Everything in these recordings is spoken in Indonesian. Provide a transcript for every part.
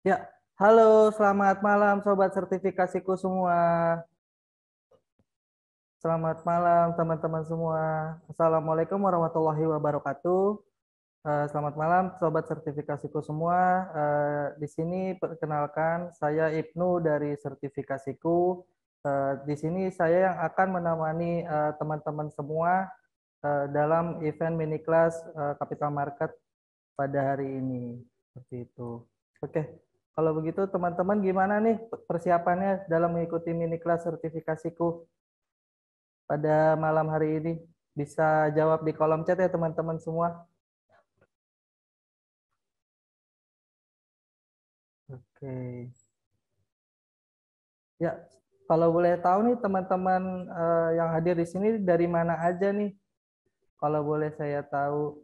Ya, halo, selamat malam Sobat Sertifikasiku semua. Selamat malam teman-teman semua. Assalamualaikum warahmatullahi wabarakatuh. Selamat malam Sobat Sertifikasiku semua. Di sini perkenalkan saya Ibnu dari Sertifikasiku. Di sini saya yang akan menemani teman-teman semua dalam event mini kelas Capital Market pada hari ini. Seperti itu. Oke, kalau begitu teman-teman gimana nih persiapannya dalam mengikuti mini kelas sertifikasiku pada malam hari ini? Bisa jawab di kolom chat ya teman-teman semua. Oke. Ya, kalau boleh tahu nih teman-teman yang hadir di sini dari mana aja nih? Kalau boleh saya tahu,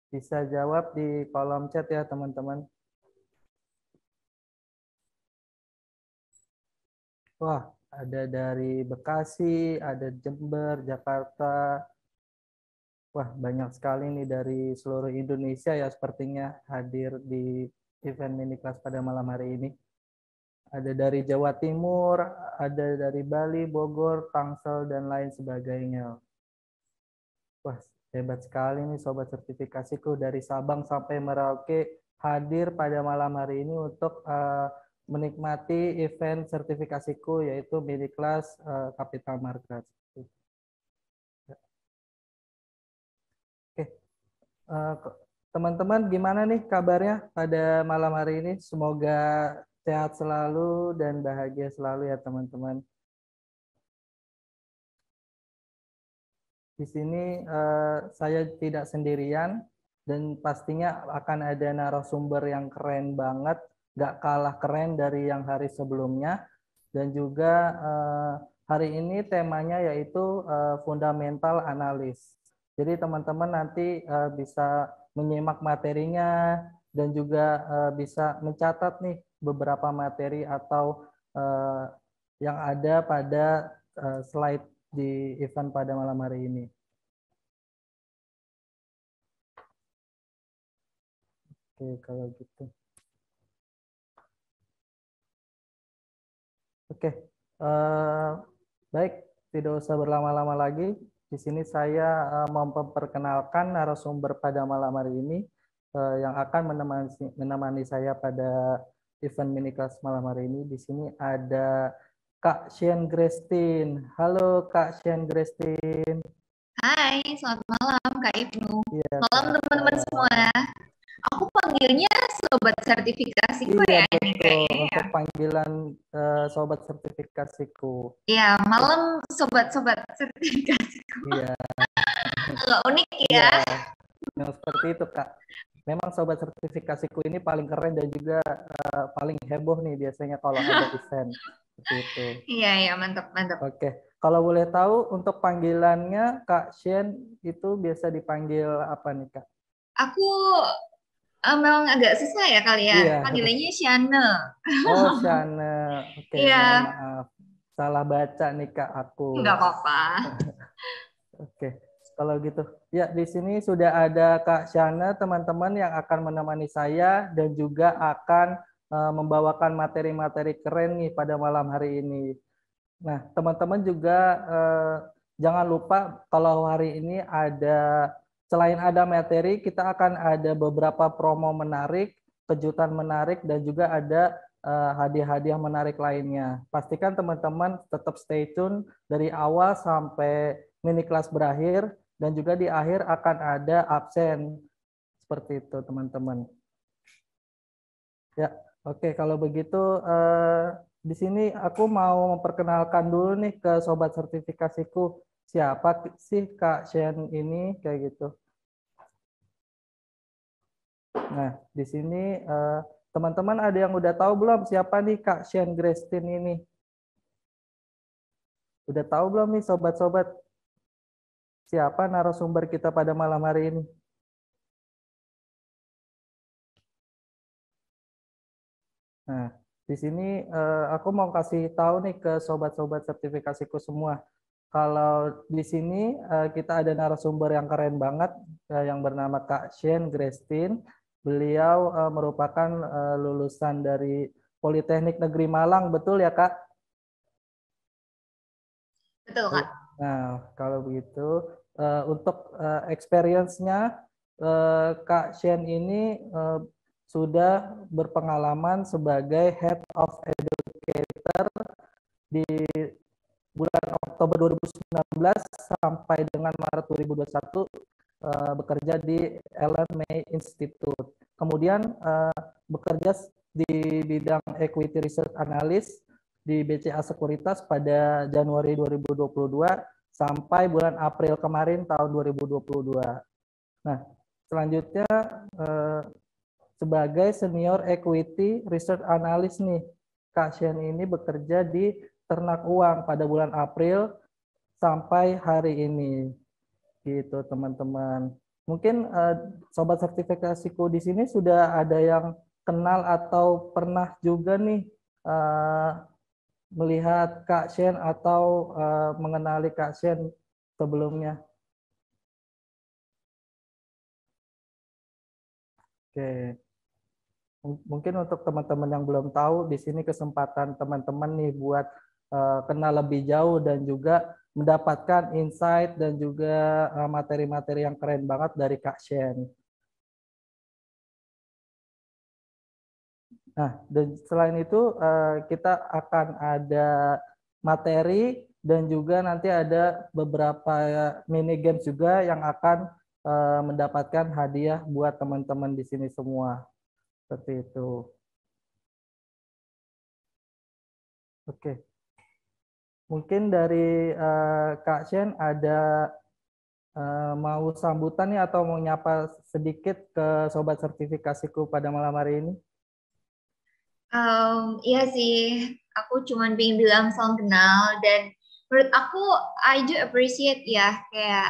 bisa jawab di kolom chat ya teman-teman. Wah, ada dari Bekasi, ada Jember, Jakarta. Wah, banyak sekali nih dari seluruh Indonesia ya sepertinya hadir di event mini kelas pada malam hari ini. Ada dari Jawa Timur, ada dari Bali, Bogor, Tangsel, dan lain sebagainya. Wah, hebat sekali nih Sobat Sertifikasiku dari Sabang sampai Merauke hadir pada malam hari ini untuk menikmati event sertifikasiku yaitu mini kelas Capital Market. Oke, Eh, teman-teman gimana nih kabarnya pada malam hari ini? Semoga sehat selalu dan bahagia selalu ya teman-teman. Di sini saya tidak sendirian dan pastinya akan ada narasumber yang keren banget, gak kalah keren dari yang hari sebelumnya. Dan juga hari ini temanya yaitu fundamental analis. Jadi teman-teman nanti bisa menyimak materinya dan juga bisa mencatat nih beberapa materi atau eh, yang ada pada slide di event pada malam hari ini. Oke, kalau gitu. Oke, eh, baik, tidak usah berlama-lama lagi. Di sini saya mau memperkenalkan narasumber pada malam hari ini yang akan menemani saya pada event mini kelas malam hari ini. Di sini ada Kak Shane Grestin. Halo Kak Shane Grestin. Hai, selamat malam Kak Ibnu. Iya Malam Kak, teman-teman semua. malam. Aku panggilnya sobat sertifikasiku Iya ya ini betul, kayaknya ya. untuk panggilan sobat sertifikasiku. Iya, malam sobat-sobat sertifikasiku. Iya, Agak unik iya. ya. Yang seperti itu, Kak. Memang sobat sertifikasiku ini paling keren dan juga paling heboh nih biasanya kalau ada event seperti itu. Iya, iya, mantap, mantap. Oke, kalau boleh tahu untuk panggilannya Kak Shen itu biasa dipanggil apa nih, Kak? Aku memang agak susah ya kali ya. Iya. Panggilannya Shane. Oh, Shane. Oke, mohon Iya, maaf. Salah baca nih, Kak, aku. nggak apa-apa. Oke, kalau gitu. Ya, di sini sudah ada Kak Shana, teman-teman yang akan menemani saya dan juga akan membawakan materi-materi keren nih pada malam hari ini. Nah, teman-teman juga jangan lupa kalau hari ini ada, selain ada materi, kita akan ada beberapa promo menarik, kejutan menarik, dan juga ada hadiah-hadiah menarik lainnya. Pastikan teman-teman tetap stay tune dari awal sampai mini kelas berakhir, dan juga di akhir akan ada absen. Seperti itu, teman-teman. Ya, oke. Kalau begitu, di sini aku mau memperkenalkan dulu nih ke sobat sertifikasiku. Siapa sih Kak Shen ini? Kayak gitu. Nah, di sini teman-teman ada yang udah tahu belum siapa nih Kak Shen Grestin ini? Udah tahu belum nih sobat-sobat siapa narasumber kita pada malam hari ini? Nah, di sini aku mau kasih tahu nih ke sobat-sobat sertifikasiku semua. Kalau di sini kita ada narasumber yang keren banget yang bernama Kak Shane Grestin. Beliau merupakan lulusan dari Politeknik Negeri Malang, betul ya Kak? Betul, Kak. Nah, kalau begitu, untuk experience-nya, Kak Shen ini sudah berpengalaman sebagai Head of Educator di bulan Oktober 2019 sampai dengan Maret 2021 bekerja di Ellen May Institute. Kemudian bekerja di bidang Equity Research Analyst di BCA Sekuritas pada Januari 2022 sampai bulan April kemarin tahun 2022. Nah, selanjutnya sebagai Senior Equity Research Analyst nih, Kak Shen ini bekerja di Ternak Uang pada bulan April sampai hari ini. Gitu, teman-teman. Mungkin sobat sertifikasiku di sini sudah ada yang kenal atau pernah juga nih melihat Kak Shen atau mengenali Kak Shen sebelumnya. Oke. Mungkin untuk teman-teman yang belum tahu, di sini kesempatan teman-teman nih buat kenal lebih jauh dan juga mendapatkan insight dan juga materi-materi yang keren banget dari Kak Shen. Nah, dan selain itu kita akan ada materi dan juga nanti ada beberapa mini games juga yang akan mendapatkan hadiah buat teman-teman di sini semua. Seperti itu. Oke. Mungkin dari Kak Shen ada mau sambutan nih atau mau nyapa sedikit ke sobat sertifikasiku pada malam hari ini? Iya sih, aku cuma pengen bilang salam kenal dan menurut aku I do appreciate ya kayak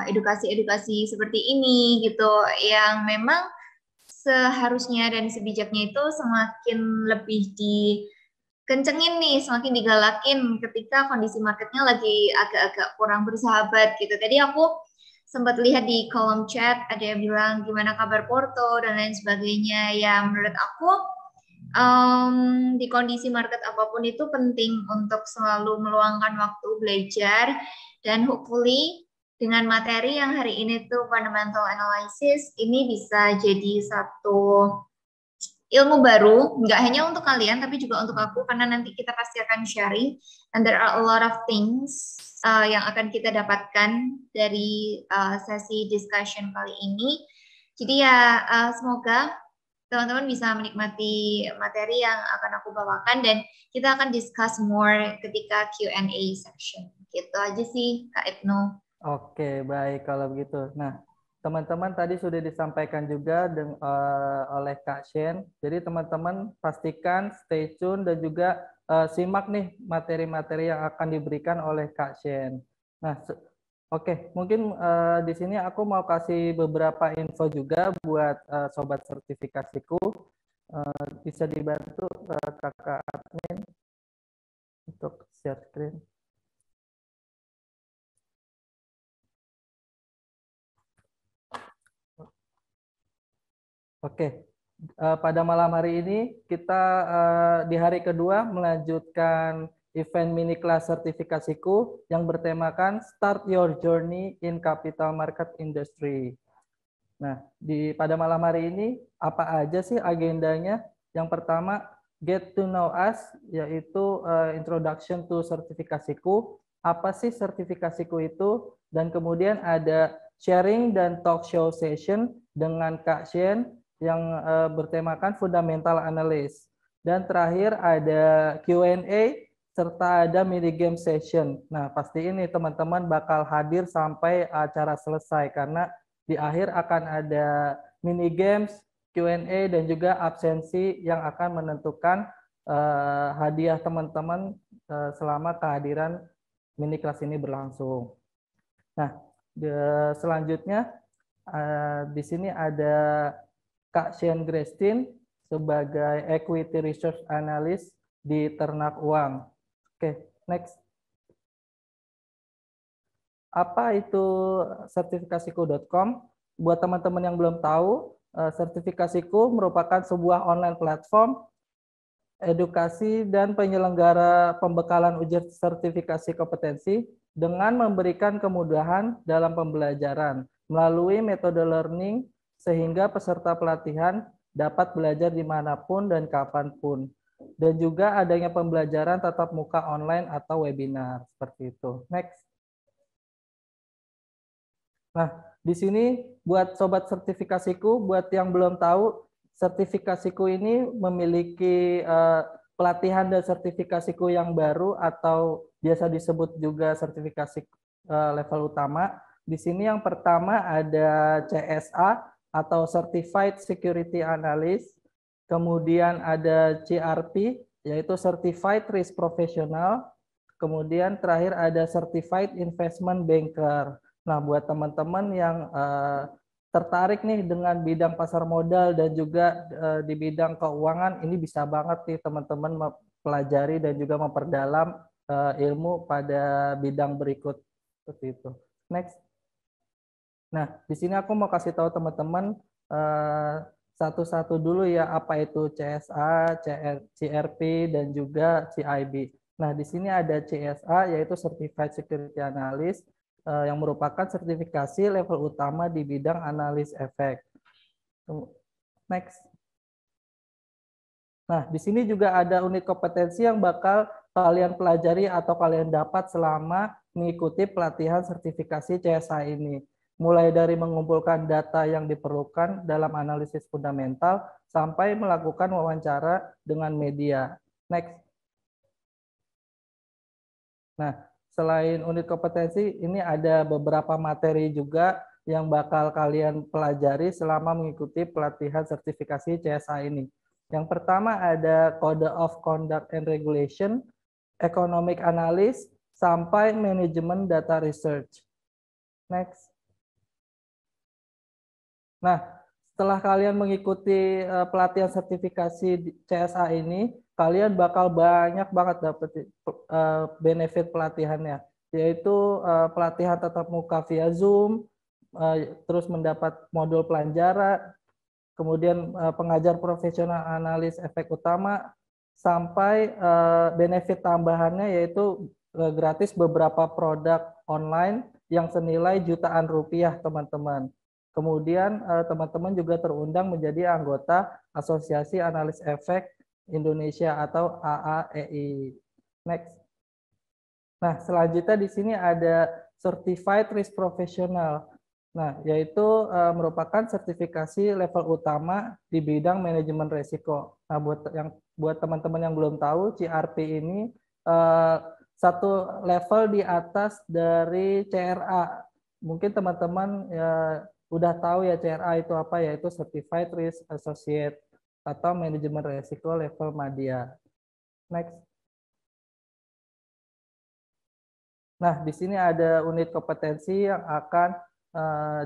edukasi-edukasi seperti ini gitu yang memang seharusnya dan sebijaknya itu semakin lebih dikencengin nih, semakin digalakin ketika kondisi marketnya lagi agak-agak kurang bersahabat gitu. Tadi aku sempat lihat di kolom chat ada yang bilang gimana kabar Porto dan lain sebagainya. Ya menurut aku di kondisi market apapun itu penting untuk selalu meluangkan waktu belajar dan hopefully dengan materi yang hari ini tuh fundamental analysis ini bisa jadi satu ilmu baru, nggak hanya untuk kalian tapi juga untuk aku karena nanti kita pasti akan sharing and there are a lot of things yang akan kita dapatkan dari sesi discussion kali ini. Jadi ya semoga teman-teman bisa menikmati materi yang akan aku bawakan dan kita akan discuss more ketika Q&A section. Gitu aja sih Kak Ibnu. Oke, baik kalau begitu. Nah, teman-teman tadi sudah disampaikan juga oleh Kak Shen. Jadi teman-teman pastikan stay tune dan juga simak nih materi-materi yang akan diberikan oleh Kak Shen. Nah, oke, mungkin di sini aku mau kasih beberapa info juga buat sobat sertifikasiku. Bisa dibantu kakak admin untuk share screen. Oke, pada malam hari ini kita di hari kedua melanjutkan event mini kelas sertifikasiku yang bertemakan Start Your Journey in Capital Market Industry. Nah, pada malam hari ini apa aja sih agendanya? Yang pertama, Get to Know Us, yaitu Introduction to Sertifikasiku. Apa sih sertifikasiku itu? Dan kemudian ada sharing dan talk show session dengan Kak Shen yang bertemakan Fundamental Analysis. Dan terakhir ada Q&A serta ada mini game session. Nah, pasti ini teman-teman bakal hadir sampai acara selesai karena di akhir akan ada mini games, Q&A, dan juga absensi yang akan menentukan hadiah teman-teman selama kehadiran mini kelas ini berlangsung. Nah, selanjutnya di sini ada Kak Shen Grestin sebagai Equity Research Analyst di Ternak Uang. Oke, next. Apa itu sertifikasiku.com? Buat teman-teman yang belum tahu, Sertifikasiku merupakan sebuah online platform edukasi dan penyelenggara pembekalan uji sertifikasi kompetensi dengan memberikan kemudahan dalam pembelajaran melalui metode learning sehingga peserta pelatihan dapat belajar dimanapun dan kapanpun. Dan juga adanya pembelajaran tatap muka online atau webinar seperti itu. Next. Nah, di sini buat sobat sertifikasiku, buat yang belum tahu, sertifikasiku ini memiliki pelatihan dan sertifikasiku yang baru atau biasa disebut juga sertifikasi level utama. Di sini yang pertama ada CSA atau Certified Security Analyst, kemudian ada CRP yaitu Certified Risk Professional, kemudian terakhir ada Certified Investment Banker. Nah, buat teman-teman yang tertarik nih dengan bidang pasar modal dan juga di bidang keuangan, ini bisa banget nih teman-teman mempelajari dan juga memperdalam ilmu pada bidang berikut seperti itu. Next. Nah, di sini aku mau kasih tahu teman-teman satu-satu dulu ya apa itu CSA, CRP dan juga CIB. Nah, di sini ada CSA yaitu Certified Security Analyst yang merupakan sertifikasi level utama di bidang analis efek. Next. Nah, di sini juga ada unit kompetensi yang bakal kalian pelajari atau kalian dapat selama mengikuti pelatihan sertifikasi CSA ini. Mulai dari mengumpulkan data yang diperlukan dalam analisis fundamental sampai melakukan wawancara dengan media. Next. Nah, selain unit kompetensi, ini ada beberapa materi juga yang bakal kalian pelajari selama mengikuti pelatihan sertifikasi CSA ini. Yang pertama ada Code of Conduct and Regulation, Economic Analysis, sampai Manajemen Data Research. Next. Nah, setelah kalian mengikuti pelatihan sertifikasi CSA ini, kalian bakal banyak banget dapat benefit pelatihannya, yaitu pelatihan tatap muka via Zoom, terus mendapat modul pelajaran, kemudian pengajar profesional analis efek utama, sampai benefit tambahannya yaitu gratis beberapa produk online yang senilai jutaan rupiah, teman-teman. Kemudian teman-teman juga terundang menjadi anggota Asosiasi Analis Efek Indonesia atau AAEI. Next. Nah, selanjutnya di sini ada Certified Risk Professional. Nah, yaitu merupakan sertifikasi level utama di bidang manajemen risiko. Nah, buat teman-teman yang belum tahu, CRP ini satu level di atas dari CRA. Mungkin teman-teman udah tahu ya CRA itu apa, yaitu Certified Risk Associate atau manajemen risiko level media. Next. Nah, di sini ada unit kompetensi yang akan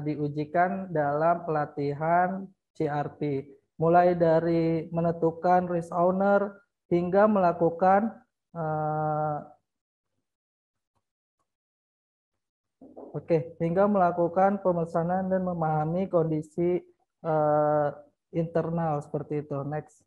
diujikan dalam pelatihan CRP. Mulai dari menentukan risk owner hingga melakukan hingga melakukan pemesanan dan memahami kondisi internal seperti itu. Next.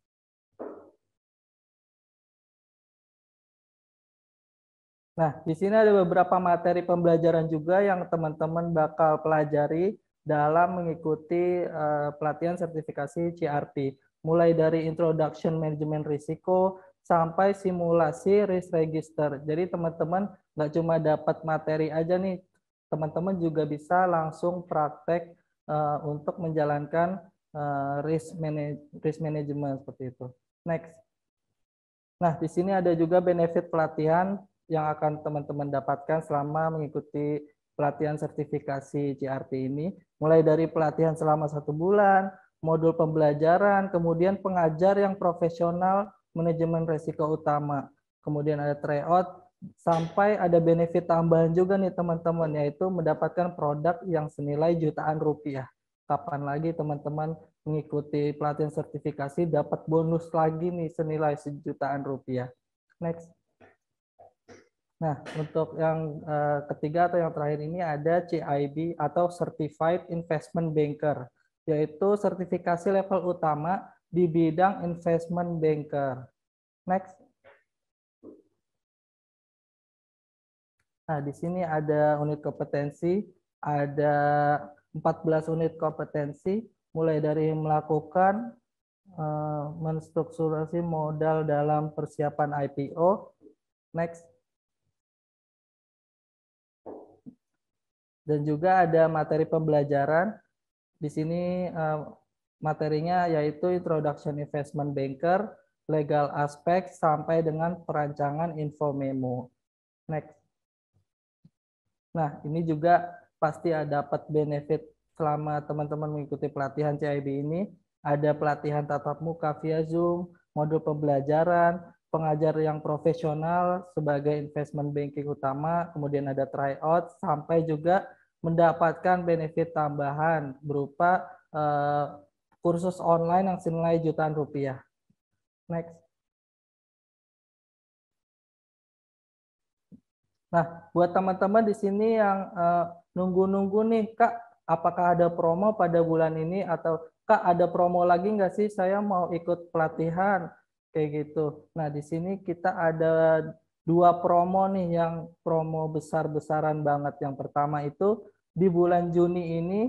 Nah, di sini ada beberapa materi pembelajaran juga yang teman-teman bakal pelajari dalam mengikuti pelatihan sertifikasi CRP. Mulai dari Introduction Manajemen Risiko sampai simulasi risk register. Jadi teman-teman nggak cuma dapat materi aja nih, teman-teman juga bisa langsung praktek untuk menjalankan risk management seperti itu. Next. Nah, di sini ada juga benefit pelatihan yang akan teman-teman dapatkan selama mengikuti pelatihan sertifikasi CRP ini, mulai dari pelatihan selama 1 bulan, modul pembelajaran, kemudian pengajar yang profesional manajemen risiko utama, kemudian ada tryout, sampai ada benefit tambahan juga nih teman-teman, yaitu mendapatkan produk yang senilai jutaan rupiah. Kapan lagi teman-teman mengikuti pelatihan sertifikasi dapat bonus lagi nih senilai sejutaan rupiah. Next. Nah, untuk yang ketiga atau yang terakhir ini ada CIB atau Certified Investment Banker. yaitu sertifikasi level utama di bidang investment banker. Next. Nah, di sini ada unit kompetensi, ada 14 unit kompetensi, mulai dari melakukan menstrukturasi modal dalam persiapan IPO. Next. Dan juga ada materi pembelajaran. Di sini materinya yaitu Introduction Investment Banker, legal aspek, sampai dengan perancangan info memo. Next. Nah, ini juga pasti dapat benefit selama teman-teman mengikuti pelatihan CIB ini. Ada pelatihan tatap muka via Zoom, modul pembelajaran, pengajar yang profesional sebagai investment banking utama, kemudian ada tryout, sampai juga mendapatkan benefit tambahan berupa kursus online yang senilai jutaan rupiah. Next. Nah, buat teman-teman di sini yang nunggu-nunggu nih, Kak, apakah ada promo pada bulan ini, atau Kak ada promo lagi nggak sih? Saya mau ikut pelatihan kayak gitu. Nah, di sini kita ada 2 promo nih, yang promo besar-besaran banget. Yang pertama itu di bulan Juni ini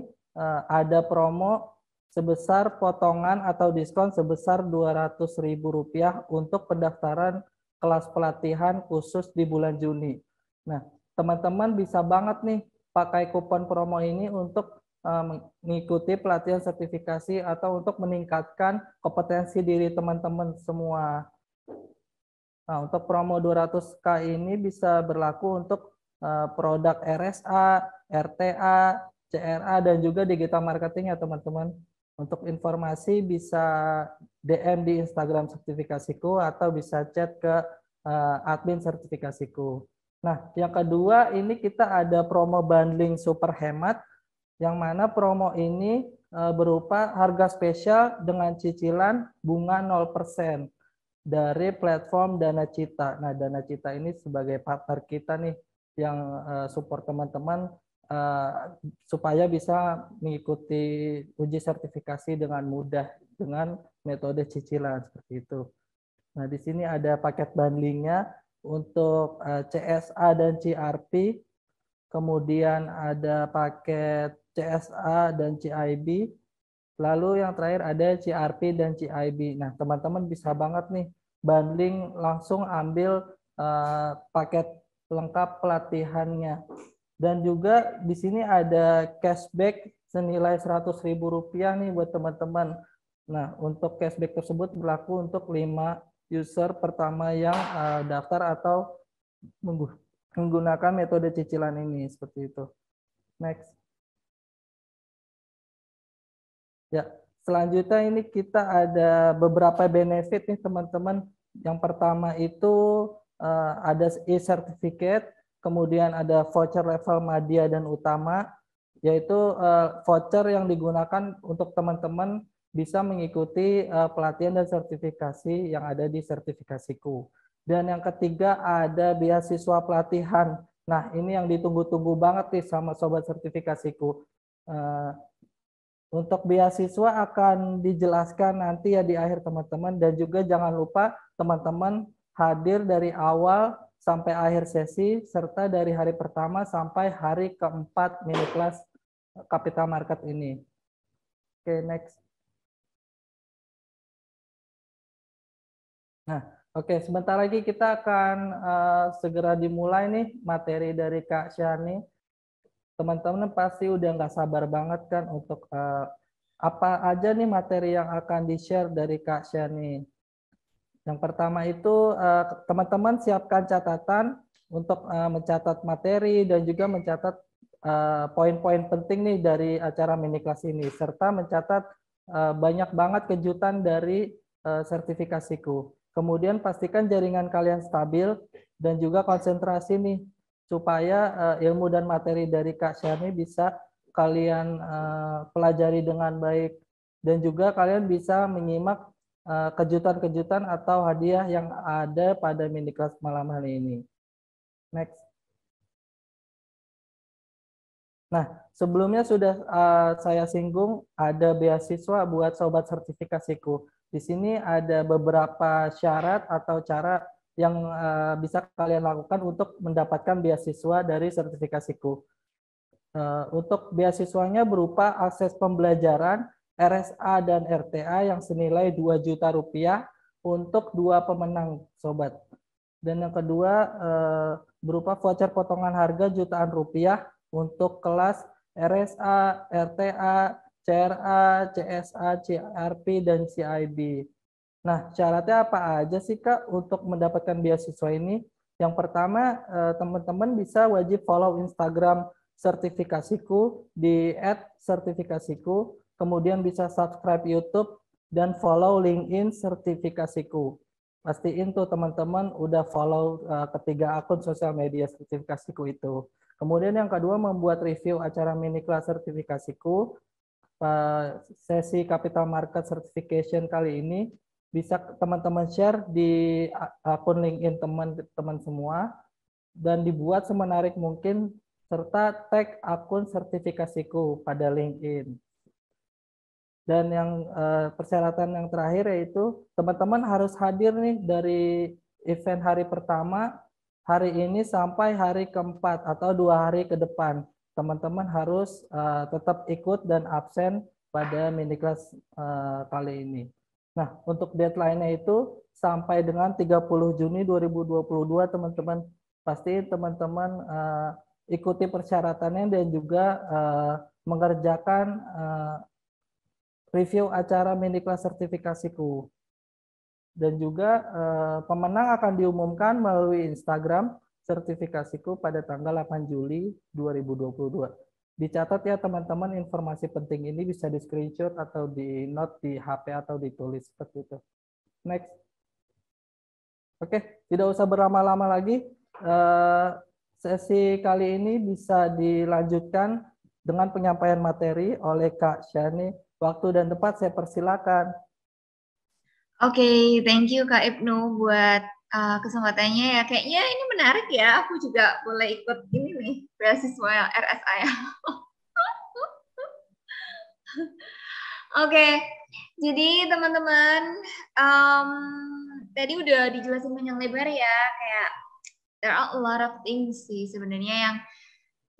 ada promo sebesar potongan atau diskon sebesar Rp200.000 untuk pendaftaran kelas pelatihan khusus di bulan Juni. Nah, teman-teman bisa banget nih pakai kupon promo ini untuk mengikuti pelatihan sertifikasi atau untuk meningkatkan kompetensi diri teman-teman semua. Nah, untuk promo 200K ini bisa berlaku untuk produk RSA, RTA, CRA, dan juga digital marketing ya teman-teman. Untuk informasi bisa DM di Instagram sertifikasiku atau bisa chat ke admin sertifikasiku. Nah, yang kedua ini kita ada promo bundling super hemat, yang mana promo ini berupa harga spesial dengan cicilan bunga 0% dari platform Dana Cita. Nah, Dana Cita ini sebagai partner kita nih yang support teman-teman supaya bisa mengikuti uji sertifikasi dengan mudah dengan metode cicilan seperti itu. Nah, di sini ada paket bundlingnya untuk CSA dan CRP, kemudian ada paket CSA dan CIB, lalu yang terakhir ada CRP dan CIB. Nah, teman-teman bisa banget nih bundling, langsung ambil paket lengkap pelatihannya. Dan juga di sini ada cashback senilai Rp100.000 nih buat teman-teman. Nah, untuk cashback tersebut berlaku untuk 5 user pertama yang daftar atau menggunakan metode cicilan ini, seperti itu. Next. Ya, selanjutnya ini kita ada beberapa benefit nih teman-teman. Yang pertama itu ada e-certificate, kemudian ada voucher level Madya dan Utama, yaitu voucher yang digunakan untuk teman-teman bisa mengikuti pelatihan dan sertifikasi yang ada di sertifikasiku. Dan yang ketiga ada beasiswa pelatihan. Nah, ini yang ditunggu-tunggu banget nih sama sobat sertifikasiku. Untuk beasiswa akan dijelaskan nanti ya di akhir teman-teman, dan juga jangan lupa teman-teman hadir dari awal sampai akhir sesi serta dari hari pertama sampai hari keempat mini kelas capital market ini. Oke, next. Nah, oke, sebentar lagi kita akan segera dimulai nih materi dari Kak Syani. Teman-teman pasti udah nggak sabar banget kan untuk apa aja nih materi yang akan di-share dari Kak Syani. Yang pertama itu teman-teman siapkan catatan untuk mencatat materi dan juga mencatat poin-poin penting nih dari acara mini kelas ini, serta mencatat banyak banget kejutan dari sertifikasiku. Kemudian pastikan jaringan kalian stabil dan juga konsentrasi nih, supaya ilmu dan materi dari Kak Syarni bisa kalian pelajari dengan baik, dan juga kalian bisa menyimak kejutan-kejutan atau hadiah yang ada pada mini kelas malam hari ini. Next. Nah, sebelumnya sudah saya singgung ada beasiswa buat sobat sertifikasiku. Di sini ada beberapa syarat atau cara yang bisa kalian lakukan untuk mendapatkan beasiswa dari sertifikasiku. Untuk beasiswanya berupa akses pembelajaran, RSA dan RTA yang senilai 2 juta rupiah untuk 2 pemenang, sobat. Dan yang kedua berupa voucher potongan harga jutaan rupiah untuk kelas RSA, RTA, CRA, CSA, CRP, dan CIB. Nah, syaratnya apa aja sih Kak untuk mendapatkan beasiswa ini? Yang pertama, teman-teman bisa wajib follow Instagram sertifikasiku di @sertifikasiku, kemudian bisa subscribe YouTube dan follow LinkedIn sertifikasiku. Pastiin tuh teman-teman udah follow ketiga akun sosial media sertifikasiku itu. Kemudian yang kedua, membuat review acara mini kelas sertifikasiku. Sesi capital market certification kali ini bisa teman-teman share di akun LinkedIn teman-teman semua dan dibuat semenarik mungkin serta tag akun sertifikasiku pada LinkedIn. Dan yang persyaratan yang terakhir yaitu teman-teman harus hadir nih dari event hari pertama hari ini sampai hari keempat atau 2 hari ke depan. Teman-teman harus tetap ikut dan absen pada mini kelas kali ini. Nah, untuk deadline-nya itu sampai dengan 30 Juni 2022 teman-teman. Pasti teman-teman ikuti persyaratannya dan juga mengerjakan review acara mini kelas sertifikasiku. Dan juga pemenang akan diumumkan melalui Instagram sertifikasiku pada tanggal 8 Juli 2022. Dicatat ya teman-teman, informasi penting ini bisa di screenshot atau di note di HP atau ditulis seperti itu. Next. Oke, tidak usah berlama-lama lagi. Sesi kali ini bisa dilanjutkan dengan penyampaian materi oleh Kak Syani. Waktu dan tempat saya persilakan. Oke, thank you Kak Ibnu buat kesempatannya ya. Kayaknya ini menarik ya. Aku juga boleh ikut ini nih, beasiswa RSA ya. Oke, jadi teman-teman, tadi udah dijelasin panjang lebar ya. Kayak there are a lot of things sih sebenarnya yang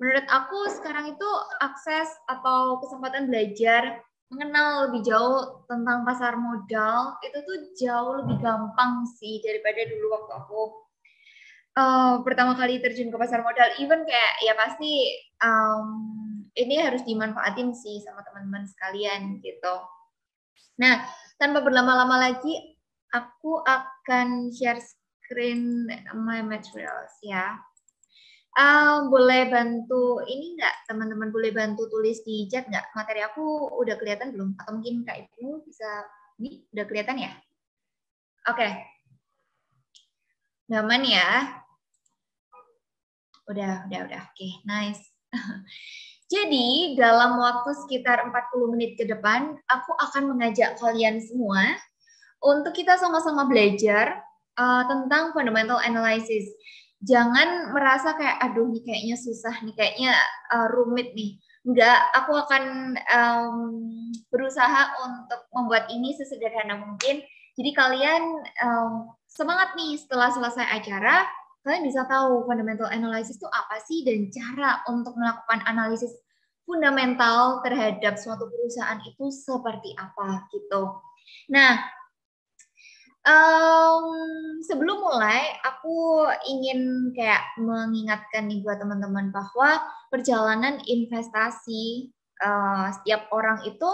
menurut aku sekarang itu akses atau kesempatan belajar mengenal lebih jauh tentang pasar modal itu tuh jauh lebih gampang sih daripada dulu waktu aku pertama kali terjun ke pasar modal. Even kayak ya pasti ini harus dimanfaatin sih sama teman-teman sekalian gitu. Nah, tanpa berlama-lama lagi, aku akan share screen my materials ya. Boleh bantu ini nggak teman-teman, boleh bantu tulis di chat nggak materi aku udah kelihatan belum, atau mungkin Kak Ibnu bisa, ini udah kelihatan ya? Oke, nyaman ya? Udah, oke, nice. Jadi dalam waktu sekitar 40 menit ke depan aku akan mengajak kalian semua untuk kita sama-sama belajar tentang fundamental analysis. Jangan merasa kayak, aduh nih kayaknya susah nih, kayaknya rumit nih. Enggak, aku akan berusaha untuk membuat ini sesederhana mungkin. Jadi kalian semangat nih setelah selesai acara, kalian bisa tahu fundamental analysis itu apa sih dan cara untuk melakukan analisis fundamental terhadap suatu perusahaan itu seperti apa gitu. Nah, sebelum mulai, aku ingin kayak mengingatkan nih buat teman-teman bahwa perjalanan investasi setiap orang itu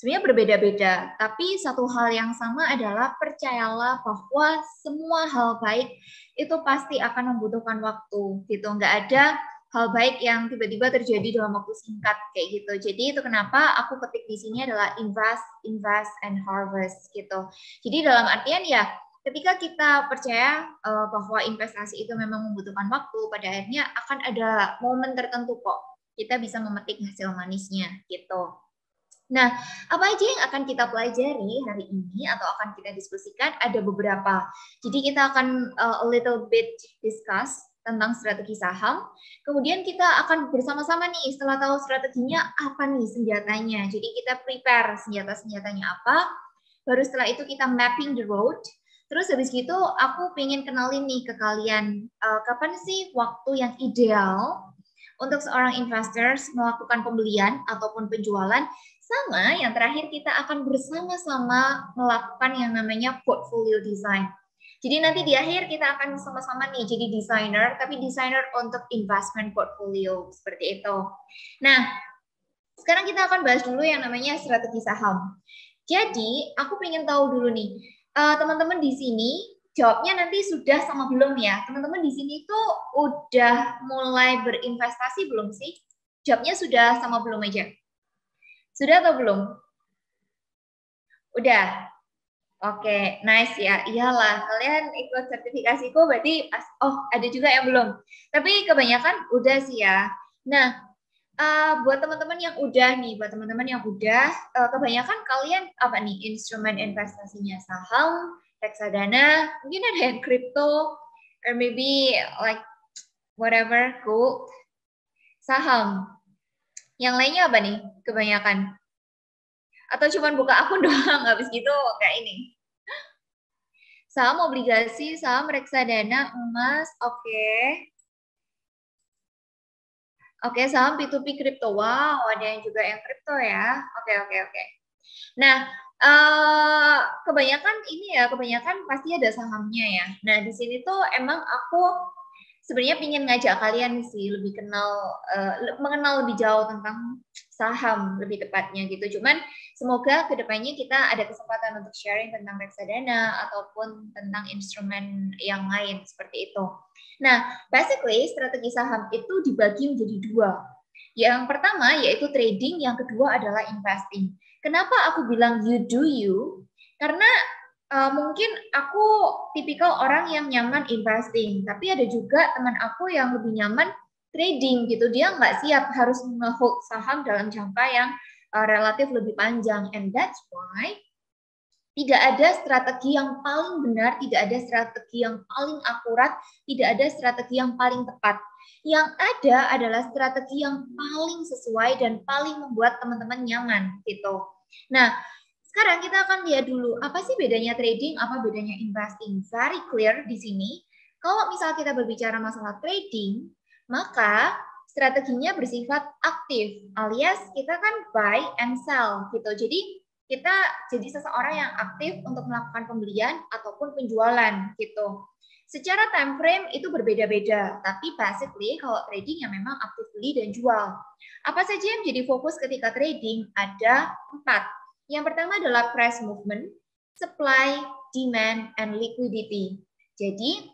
sebenarnya berbeda-beda. Tapi satu hal yang sama adalah percayalah bahwa semua hal baik itu pasti akan membutuhkan waktu gitu. Nggak ada hal baik yang tiba-tiba terjadi dalam waktu singkat kayak gitu. Jadi itu kenapa aku ketik di sini adalah invest, and harvest gitu. Jadi dalam artian ya ketika kita percaya bahwa investasi itu memang membutuhkan waktu, pada akhirnya akan ada momen tertentu kok kita bisa memetik hasil manisnya gitu. Nah, apa aja yang akan kita pelajari hari ini atau akan kita diskusikan? Ada beberapa. Jadi kita akan a little bit discuss tentang strategi saham. Kemudian kita akan bersama-sama nih setelah tahu strateginya apa nih senjatanya. Jadi kita prepare senjata-senjatanya apa. Baru setelah itu kita mapping the road. Terus habis gitu aku pengen kenalin nih ke kalian kapan sih waktu yang ideal untuk seorang investor melakukan pembelian ataupun penjualan. Sama yang terakhir kita akan bersama-sama melakukan yang namanya portfolio design. Jadi nanti di akhir kita akan sama-sama nih jadi desainer, tapi desainer untuk investment portfolio seperti itu. Nah, sekarang kita akan bahas dulu yang namanya strategi saham. Jadi aku pengen tahu dulu nih, teman-teman di sini jawabnya nanti sudah sama belum ya? Teman-teman di sini tuh udah mulai berinvestasi belum sih? Jawabnya sudah sama belum aja? Sudah atau belum? Udah. Oke, nice ya. Iyalah, kalian ikut sertifikasiku berarti ada juga yang belum. Tapi kebanyakan udah sih ya. Nah, buat teman-teman yang udah nih, kebanyakan kalian apa nih instrumen investasinya saham, reksadana, mungkin ada yang crypto, or maybe like whatever, gold, saham. Yang lainnya apa nih kebanyakan? Atau cuma buka akun doang, habis gitu kayak ini. Saham obligasi, saham reksadana, emas, oke. Oke, saham P2P kripto. Wow, ada yang juga yang kripto ya. Oke. Nah, kebanyakan pasti ada sahamnya ya. Nah, di sini tuh emang aku sebenarnya ingin ngajak kalian sih lebih mengenal lebih jauh tentang saham lebih tepatnya gitu. Cuman semoga kedepannya kita ada kesempatan untuk sharing tentang reksadana ataupun tentang instrumen yang lain seperti itu. Nah, basically strategi saham itu dibagi menjadi dua. Yang pertama yaitu trading, yang kedua adalah investing. Kenapa aku bilang you do you? Karena mungkin aku tipikal orang yang nyaman investing, tapi ada juga teman aku yang lebih nyaman trading gitu. Dia nggak siap harus nge-hold saham dalam jangka yang relatif lebih panjang. And that's why tidak ada strategi yang paling benar, tidak ada strategi yang paling akurat, tidak ada strategi yang paling tepat. Yang ada adalah strategi yang paling sesuai dan paling membuat teman-teman nyaman gitu. Nah, sekarang kita akan lihat dulu apa sih bedanya trading, apa bedanya investing. Very clear di sini. Kalau misal kita berbicara masalah trading, maka strateginya bersifat aktif, alias kita kan buy and sell gitu. Jadi kita jadi seseorang yang aktif untuk melakukan pembelian ataupun penjualan gitu. Secara time frame itu berbeda-beda, tapi basically kalau trading yang memang aktif beli dan jual. Apa saja yang jadi fokus ketika trading? Ada 4. Yang pertama adalah price movement, supply, demand, and liquidity. Jadi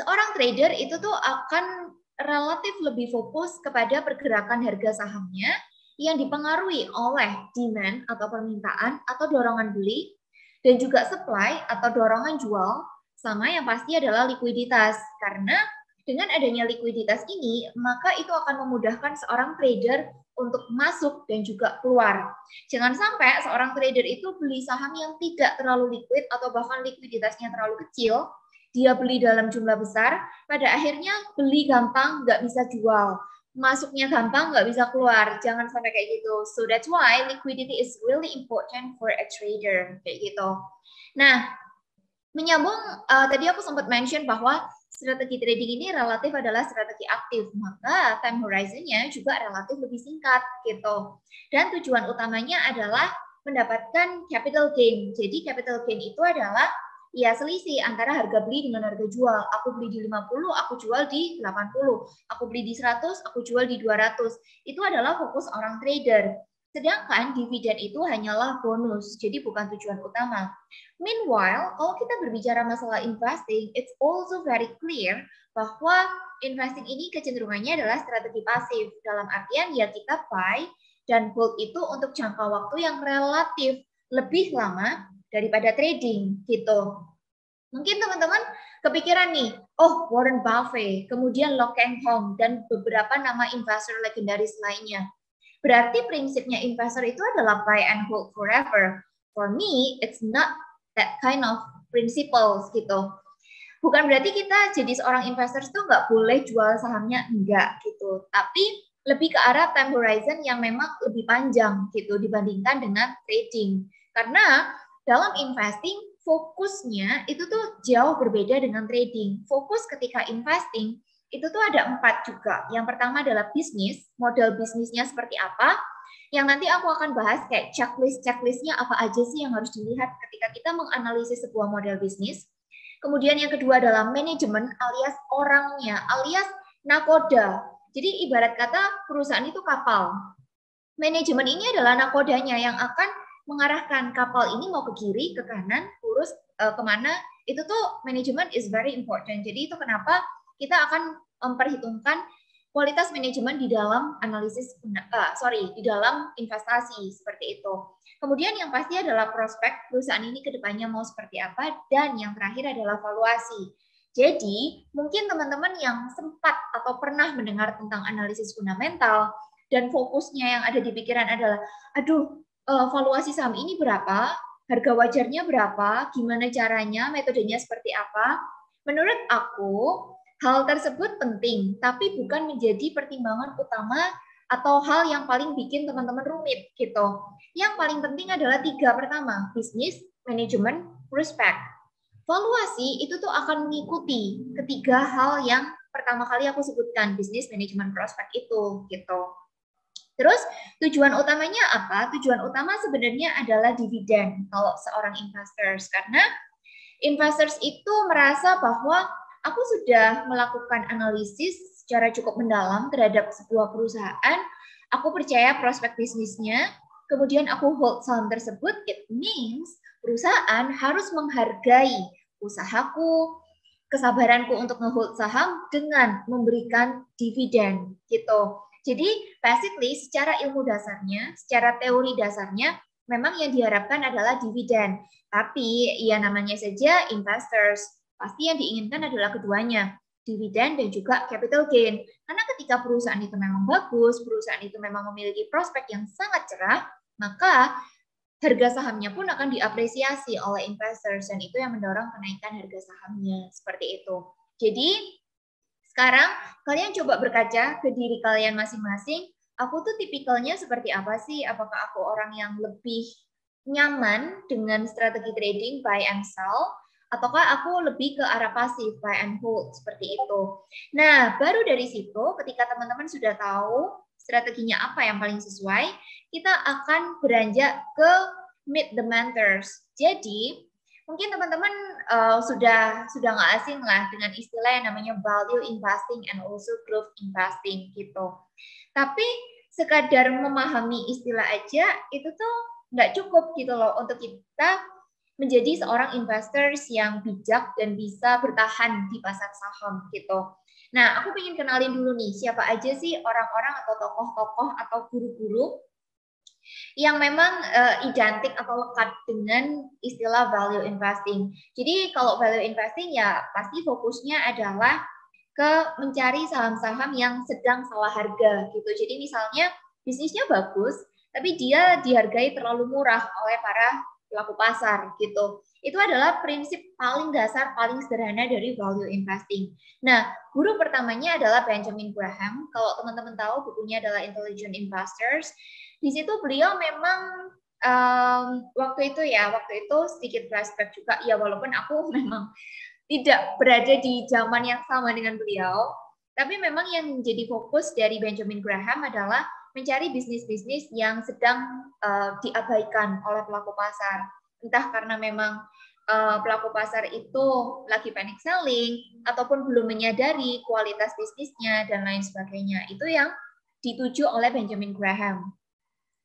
seorang trader itu tuh akan relatif lebih fokus kepada pergerakan harga sahamnya yang dipengaruhi oleh demand atau permintaan atau dorongan beli, dan juga supply atau dorongan jual, sama yang pasti adalah likuiditas. Karena dengan adanya likuiditas ini, maka itu akan memudahkan seorang trader untuk masuk dan juga keluar. Jangan sampai seorang trader itu beli saham yang tidak terlalu liquid atau bahkan likuiditasnya terlalu kecil, dia beli dalam jumlah besar, pada akhirnya beli gampang, nggak bisa jual. Masuknya gampang, nggak bisa keluar. Jangan sampai kayak gitu. So that's why liquidity is really important for a trader. Kayak gitu. Nah, menyambung tadi aku sempat mention bahwa strategi trading ini relatif adalah strategi aktif. Maka time horizon-nya juga relatif lebih singkat gitu. Dan tujuan utamanya adalah mendapatkan capital gain. Jadi capital gain itu adalah ya selisih antara harga beli dengan harga jual. Aku beli di 50, aku jual di 80. Aku beli di 100, aku jual di 200. Itu adalah fokus orang trader. Sedangkan dividen itu hanyalah bonus, jadi bukan tujuan utama. Meanwhile, kalau kita berbicara masalah investing, it's also very clear bahwa investing ini kecenderungannya adalah strategi pasif. Dalam artian ya kita buy dan hold itu untuk jangka waktu yang relatif lebih lama daripada trading gitu. Mungkin teman-teman kepikiran nih, oh Warren Buffett, kemudian Lok Keng Hong, dan beberapa nama investor legendaris lainnya. Berarti prinsipnya investor itu adalah buy and hold forever. For me, it's not that kind of principles gitu. bukan berarti kita jadi seorang investor tuh nggak boleh jual sahamnya, enggak gitu. Tapi lebih ke arah time horizon yang memang lebih panjang gitu dibandingkan dengan trading. Karena dalam investing fokusnya itu tuh jauh berbeda dengan trading. Fokus ketika investing itu tuh ada 4 juga. Yang pertama adalah bisnis, model bisnisnya seperti apa. Yang nanti aku akan bahas kayak checklistnya apa aja sih yang harus dilihat ketika kita menganalisis sebuah model bisnis. Kemudian yang kedua adalah manajemen alias orangnya, alias nakoda. Jadi ibarat kata perusahaan itu kapal. Manajemen ini adalah nakodanya yang akan mengarahkan kapal ini mau ke kiri, ke kanan, lurus kemana. Itu tuh manajemen is very important. Jadi itu kenapa kita akan memperhitungkan kualitas manajemen di dalam analisis, di dalam investasi seperti itu. Kemudian yang pasti adalah prospek perusahaan ini ke depannya mau seperti apa, dan yang terakhir adalah valuasi. Jadi, mungkin teman-teman yang sempat atau pernah mendengar tentang analisis fundamental dan fokusnya yang ada di pikiran adalah, aduh, valuasi saham ini berapa, harga wajarnya berapa, gimana caranya, metodenya seperti apa. Menurut aku, hal tersebut penting, tapi bukan menjadi pertimbangan utama atau hal yang paling bikin teman-teman rumit gitu. Yang paling penting adalah 3 pertama, bisnis, manajemen, prospek. Valuasi itu tuh akan mengikuti ketiga hal yang pertama kali aku sebutkan, bisnis, manajemen, prospek itu gitu. Terus tujuan utamanya apa? Tujuan utama sebenarnya adalah dividen kalau seorang investors, karena investors itu merasa bahwa aku sudah melakukan analisis secara cukup mendalam terhadap sebuah perusahaan, aku percaya prospek bisnisnya, kemudian aku hold saham tersebut, it means perusahaan harus menghargai usahaku, kesabaranku untuk nge-hold saham dengan memberikan dividen gitu. Jadi basically secara ilmu dasarnya, secara teori dasarnya memang yang diharapkan adalah dividen. Tapi ya namanya saja investors, pasti yang diinginkan adalah keduanya, dividen dan juga capital gain. Karena ketika perusahaan itu memang bagus, perusahaan itu memang memiliki prospek yang sangat cerah, maka harga sahamnya pun akan diapresiasi oleh investors, dan itu yang mendorong kenaikan harga sahamnya seperti itu. Jadi sekarang kalian coba berkaca ke diri kalian masing-masing. Aku tuh tipikalnya seperti apa sih? Apakah aku orang yang lebih nyaman dengan strategi trading buy and sell, ataukah aku lebih ke arah pasif buy and hold seperti itu? Nah, baru dari situ ketika teman-teman sudah tahu strateginya apa yang paling sesuai, kita akan beranjak ke meet the mentors. Jadi mungkin teman-teman sudah nggak asing lah dengan istilah yang namanya value investing and also growth investing gitu. Tapi sekadar memahami istilah aja itu tuh nggak cukup gitu loh untuk kita menjadi seorang investors yang bijak dan bisa bertahan di pasar saham gitu. Nah, aku pengen kenalin dulu nih siapa aja sih orang-orang atau tokoh-tokoh atau guru-guru yang memang identik atau lekat dengan istilah value investing. Jadi kalau value investing ya pasti fokusnya adalah ke mencari saham-saham yang sedang salah harga gitu. Jadi misalnya bisnisnya bagus, tapi dia dihargai terlalu murah oleh para pelaku pasar gitu. Itu adalah prinsip paling dasar, paling sederhana dari value investing. Nah, guru pertamanya adalah Benjamin Graham. Kalau teman-teman tahu, bukunya adalah Intelligent Investors. Di situ beliau memang waktu itu sedikit flashback juga. Ya, walaupun aku memang tidak berada di zaman yang sama dengan beliau, tapi memang yang menjadi fokus dari Benjamin Graham adalah mencari bisnis-bisnis yang sedang diabaikan oleh pelaku pasar. Entah karena memang pelaku pasar itu lagi panic selling, ataupun belum menyadari kualitas bisnisnya, dan lain sebagainya. Itu yang dituju oleh Benjamin Graham.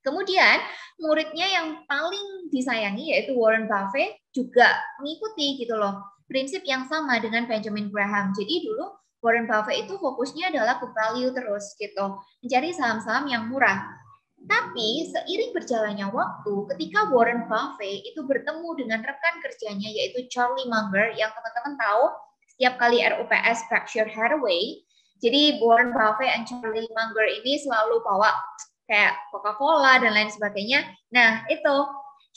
Kemudian, muridnya yang paling disayangi yaitu Warren Buffett juga mengikuti gitu loh, prinsip yang sama dengan Benjamin Graham. Jadi dulu Warren Buffett itu fokusnya adalah ke value terus gitu, mencari saham-saham yang murah. Tapi seiring berjalannya waktu, ketika Warren Buffett itu bertemu dengan rekan kerjanya yaitu Charlie Munger, yang teman-teman tahu setiap kali RUPS Berkshire Hathaway, jadi Warren Buffett dan Charlie Munger ini selalu bawa kayak Coca-Cola dan lain sebagainya. Nah, itu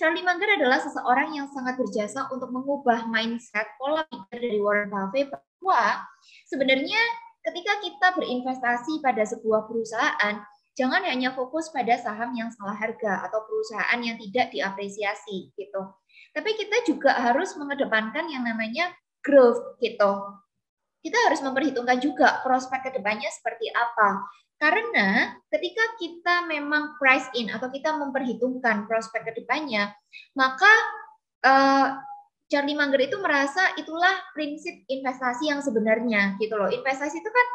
Charlie Munger adalah seseorang yang sangat berjasa untuk mengubah mindset pola pikir dari Warren Buffett bahwa sebenarnya ketika kita berinvestasi pada sebuah perusahaan, jangan hanya fokus pada saham yang salah harga atau perusahaan yang tidak diapresiasi gitu. Tapi kita juga harus mengedepankan yang namanya growth gitu. Kita harus memperhitungkan juga prospek kedepannya seperti apa. Karena ketika kita memang price in atau kita memperhitungkan prospek kedepannya, maka Charlie Munger itu merasa itulah prinsip investasi yang sebenarnya gitu loh. Investasi itu kan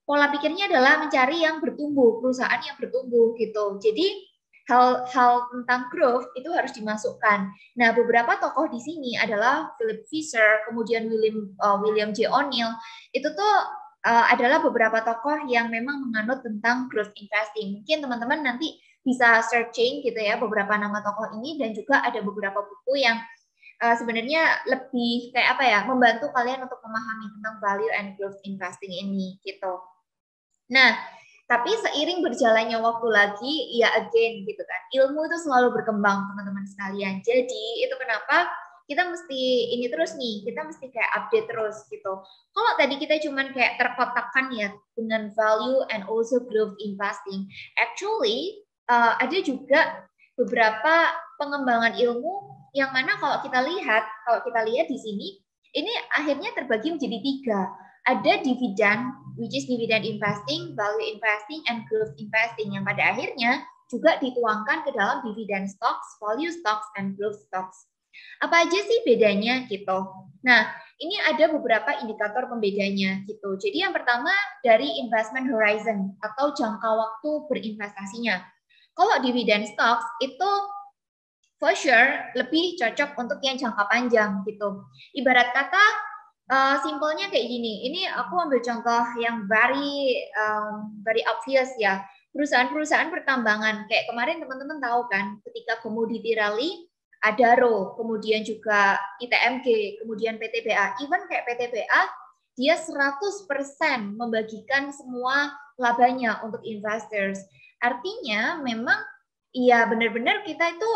pola pikirnya adalah mencari yang bertumbuh, perusahaan yang bertumbuh gitu. Jadi hal-hal tentang growth itu harus dimasukkan. Nah, beberapa tokoh di sini adalah Philip Fisher, kemudian William J. O'Neill. Itu tuh adalah beberapa tokoh yang memang menganut tentang growth investing. Mungkin teman-teman nanti bisa searching gitu ya beberapa nama tokoh ini, dan juga ada beberapa buku yang sebenarnya lebih kayak apa ya, membantu kalian untuk memahami tentang value and growth investing ini gitu. Nah, tapi seiring berjalannya waktu lagi, ya again gitu kan, ilmu itu selalu berkembang teman-teman sekalian. Jadi itu kenapa kita mesti ini terus nih, kita mesti kayak update terus gitu. Kalau tadi kita cuman kayak terkotakkan ya dengan value and also growth investing, actually ada juga beberapa pengembangan ilmu yang mana kalau kita lihat di sini, ini akhirnya terbagi menjadi 3. Ada dividend, which is dividend investing, value investing, and growth investing, yang pada akhirnya juga dituangkan ke dalam dividend stocks, value stocks, and growth stocks. Apa aja sih bedanya gitu? Nah, ini ada beberapa indikator pembedanya gitu. Jadi yang pertama dari investment horizon atau jangka waktu berinvestasinya. Kalau dividend stocks itu for sure lebih cocok untuk yang jangka panjang gitu. Ibarat kata simpelnya kayak gini. Ini aku ambil contoh yang very obvious ya. Perusahaan-perusahaan pertambangan kayak kemarin teman-teman tahu kan, ketika komoditi rally Adaro, kemudian juga ITMG, kemudian PTBA. Even kayak PTBA, dia 100% membagikan semua labanya untuk investors. Artinya memang ya benar-benar kita itu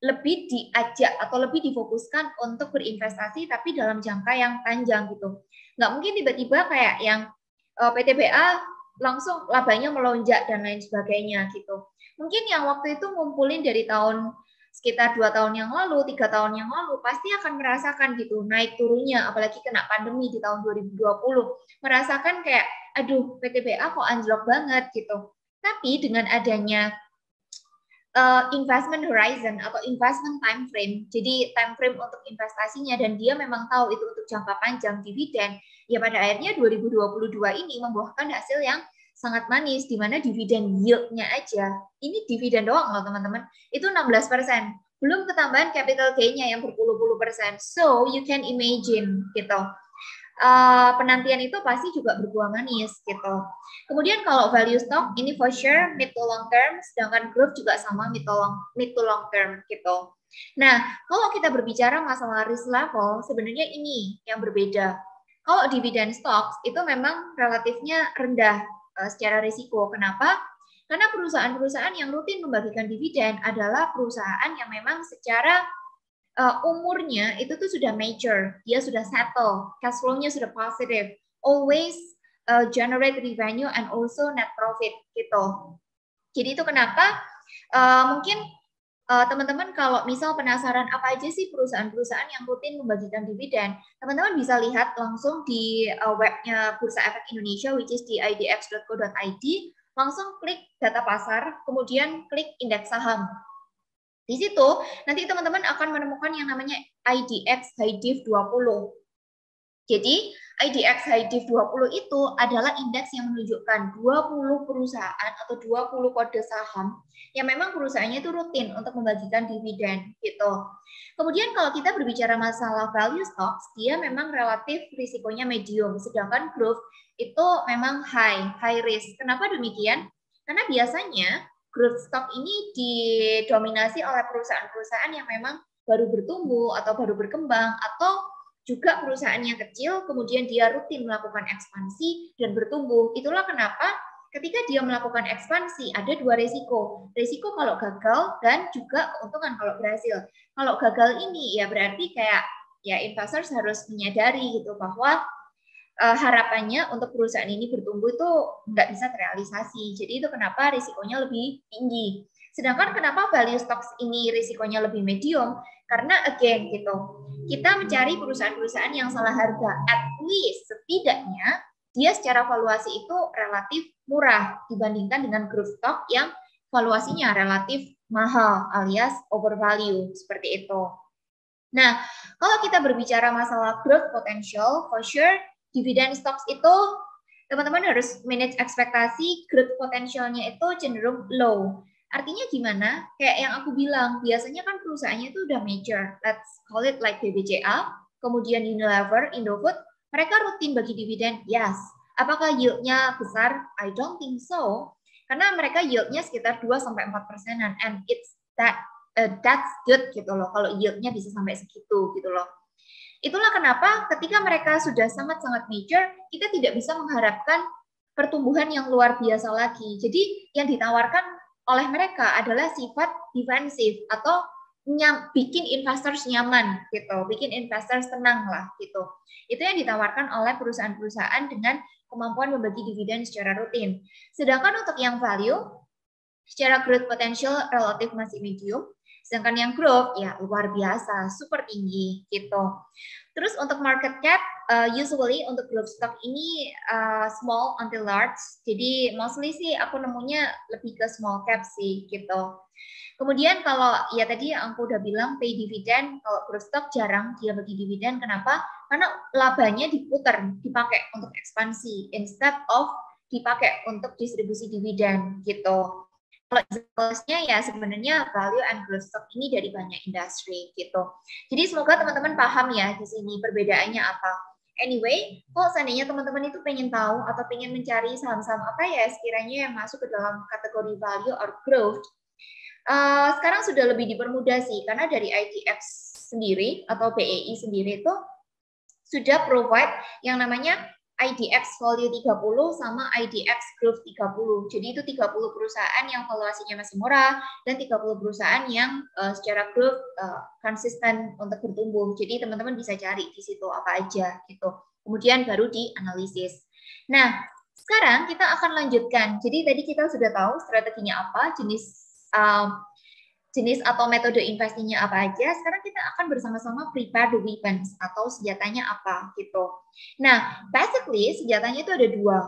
lebih diajak atau lebih difokuskan untuk berinvestasi tapi dalam jangka yang panjang gitu. Nggak mungkin tiba-tiba kayak yang PTBA langsung labanya melonjak dan lain sebagainya gitu. Mungkin yang waktu itu ngumpulin dari tahun sekitar 2 tahun yang lalu, 3 tahun yang lalu, pasti akan merasakan gitu naik turunnya, apalagi kena pandemi di tahun 2020. Merasakan kayak, aduh PTBA kok anjlok banget gitu. Tapi dengan adanya investment horizon atau investment time frame, jadi time frame untuk investasinya, dan dia memang tahu itu untuk jangka panjang dividen, ya pada akhirnya 2022 ini membuahkan hasil yang sangat manis, di mana dividen yield-nya aja, ini dividen doang loh teman-teman, itu 16%, belum ketambahan capital gain-nya yang berpuluh-puluh persen, so you can imagine gitu. Penantian itu pasti juga berbuah manis gitu. Kemudian kalau value stock ini for sure mid to long term, sedangkan growth juga sama mid to long term gitu. Nah, kalau kita berbicara masalah risk level, sebenarnya ini yang berbeda. Kalau dividend stocks itu memang relatifnya rendah secara risiko. Kenapa? Karena perusahaan-perusahaan yang rutin membagikan dividen adalah perusahaan yang memang secara umurnya itu tuh sudah mature, dia sudah settle, cash flow-nya sudah positive, always generate revenue and also net profit gitu. Jadi itu kenapa mungkin teman-teman kalau misal penasaran apa aja sih perusahaan-perusahaan yang rutin membagikan dividen, teman-teman bisa lihat langsung di webnya Bursa Efek Indonesia, which is di idx.co.id, langsung klik data pasar, kemudian klik indeks saham. Di situ nanti teman-teman akan menemukan yang namanya IDX High Div 20. Jadi IDX High Div 20 itu adalah indeks yang menunjukkan 20 perusahaan atau 20 kode saham yang memang perusahaannya itu rutin untuk membagikan dividen gitu. Kemudian kalau kita berbicara masalah value stocks, dia memang relatif risikonya medium, sedangkan growth itu memang high risk. Kenapa demikian? Karena biasanya growth stock ini didominasi oleh perusahaan-perusahaan yang memang baru bertumbuh atau baru berkembang, atau juga perusahaan yang kecil kemudian dia rutin melakukan ekspansi dan bertumbuh. Itulah kenapa ketika dia melakukan ekspansi ada dua resiko. Resiko kalau gagal dan juga keuntungan kalau berhasil. Kalau gagal ini ya berarti kayak ya investors harus menyadari gitu bahwa harapannya untuk perusahaan ini bertumbuh itu nggak bisa terrealisasi. Jadi itu kenapa risikonya lebih tinggi. Sedangkan kenapa value stocks ini risikonya lebih medium? Karena again gitu, kita mencari perusahaan-perusahaan yang salah harga. At least setidaknya dia secara valuasi itu relatif murah dibandingkan dengan growth stock yang valuasinya relatif mahal alias overvalue seperti itu. Nah, kalau kita berbicara masalah growth potential, for sure dividend stocks itu teman-teman harus manage ekspektasi growth potentialnya itu cenderung low. Artinya gimana? Kayak yang aku bilang, biasanya kan perusahaannya itu udah major. Let's call it like BBCA, kemudian Unilever, Indofood, mereka rutin bagi dividen, yes. Apakah yield-nya besar? I don't think so. Karena mereka yield-nya sekitar 2-4%, and it's that's good gitu loh, kalau yield-nya bisa sampai segitu gitu loh. Itulah kenapa ketika mereka sudah sangat-sangat major, kita tidak bisa mengharapkan pertumbuhan yang luar biasa lagi. Jadi yang ditawarkan oleh mereka adalah sifat defensif atau bikin investors nyaman gitu, bikin investors tenang lah gitu. Itu yang ditawarkan oleh perusahaan-perusahaan dengan kemampuan membagi dividen secara rutin. Sedangkan untuk yang value, secara growth potential relatif masih medium, sedangkan yang growth ya luar biasa, super tinggi gitu. Terus untuk market cap, usually untuk growth stock ini small until large. Jadi mostly sih aku nemunya lebih ke small cap sih gitu. Kemudian kalau ya tadi aku udah bilang pay dividend, kalau growth stock jarang dia bagi dividen. Kenapa? Karena labanya diputar, dipakai untuk ekspansi instead of dipakai untuk distribusi dividen gitu. Kalau example-nya ya sebenarnya value and growth stock ini dari banyak industri gitu. Jadi semoga teman-teman paham ya di sini perbedaannya apa. Anyway, kalau seandainya teman-teman itu pengen tahu atau pengen mencari saham-saham apa ya sekiranya yang masuk ke dalam kategori value or growth, sekarang sudah lebih dipermudah sih karena dari IDX sendiri atau BEI sendiri itu sudah provide yang namanya IDX Value 30 sama IDX Growth 30. Jadi itu 30 perusahaan yang valuasinya masih murah dan 30 perusahaan yang secara growth konsisten untuk bertumbuh. Jadi teman-teman bisa cari di situ apa aja gitu. Kemudian baru dianalisis. Nah, sekarang kita akan lanjutkan. Jadi tadi kita sudah tahu strateginya apa, jenis atau metode investingnya apa aja. Sekarang kita akan bersama-sama prepare the weapons atau senjatanya apa gitu. Nah, basically senjatanya itu ada dua.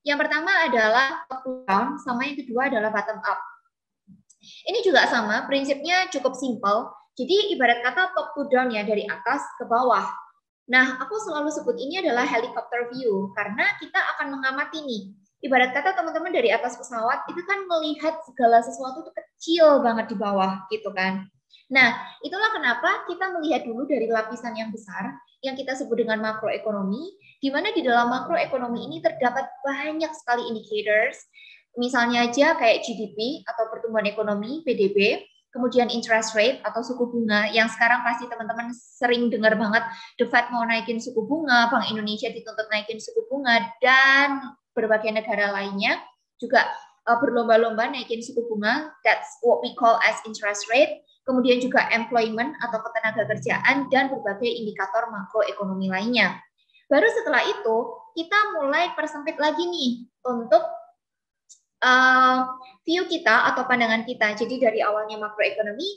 Yang pertama adalah top down, sama yang kedua adalah bottom up. Ini juga sama, prinsipnya cukup simple. Jadi ibarat kata top to down ya, dari atas ke bawah. Nah, aku selalu sebut ini adalah helicopter view karena kita akan mengamati nih. Ibarat kata teman-teman dari atas pesawat itu kan melihat segala sesuatu itu kecil banget di bawah gitu kan. Nah, itulah kenapa kita melihat dulu dari lapisan yang besar yang kita sebut dengan makroekonomi, di mana di dalam makroekonomi ini terdapat banyak sekali indicators. Misalnya aja kayak GDP atau pertumbuhan ekonomi, PDB, kemudian interest rate atau suku bunga yang sekarang pasti teman-teman sering dengar banget, The Fed mau naikin suku bunga, Bank Indonesia dituntut naikin suku bunga, dan berbagai negara lainnya juga berlomba-lomba naikin suku bunga. That's what we call as interest rate. Kemudian juga employment atau ketenagakerjaan dan berbagai indikator makroekonomi lainnya. Baru setelah itu kita mulai persempit lagi nih untuk view kita atau pandangan kita. Jadi dari awalnya makroekonomi,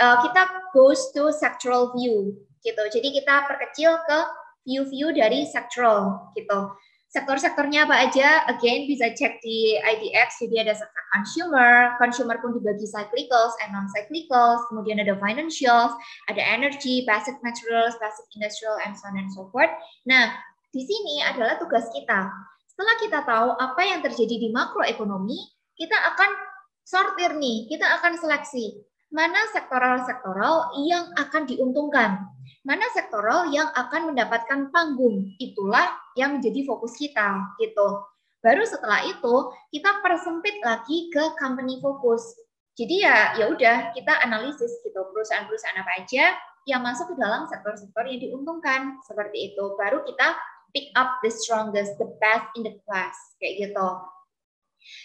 kita goes to sectoral view gitu. Jadi kita perkecil ke view dari sectoral gitu. Sektor-sektornya apa aja? Again, bisa cek di IDX. Jadi ada sektor consumer pun dibagi cyclicals and non-cyclicals, kemudian ada financials, ada energy, basic materials, basic industrial, and so on and so forth. Nah, di sini adalah tugas kita. Setelah kita tahu apa yang terjadi di makroekonomi, kita akan sortir nih, kita akan seleksi mana sektoral-sektoral yang akan diuntungkan, mana sektoral yang akan mendapatkan panggung. Itulah yang menjadi fokus kita gitu. Baru setelah itu kita persempit lagi ke company focus. Jadi ya udah kita analisis gitu perusahaan-perusahaan apa aja yang masuk ke dalam sektor-sektor yang diuntungkan seperti itu. Baru kita pick up the strongest, the best in the class kayak gitu.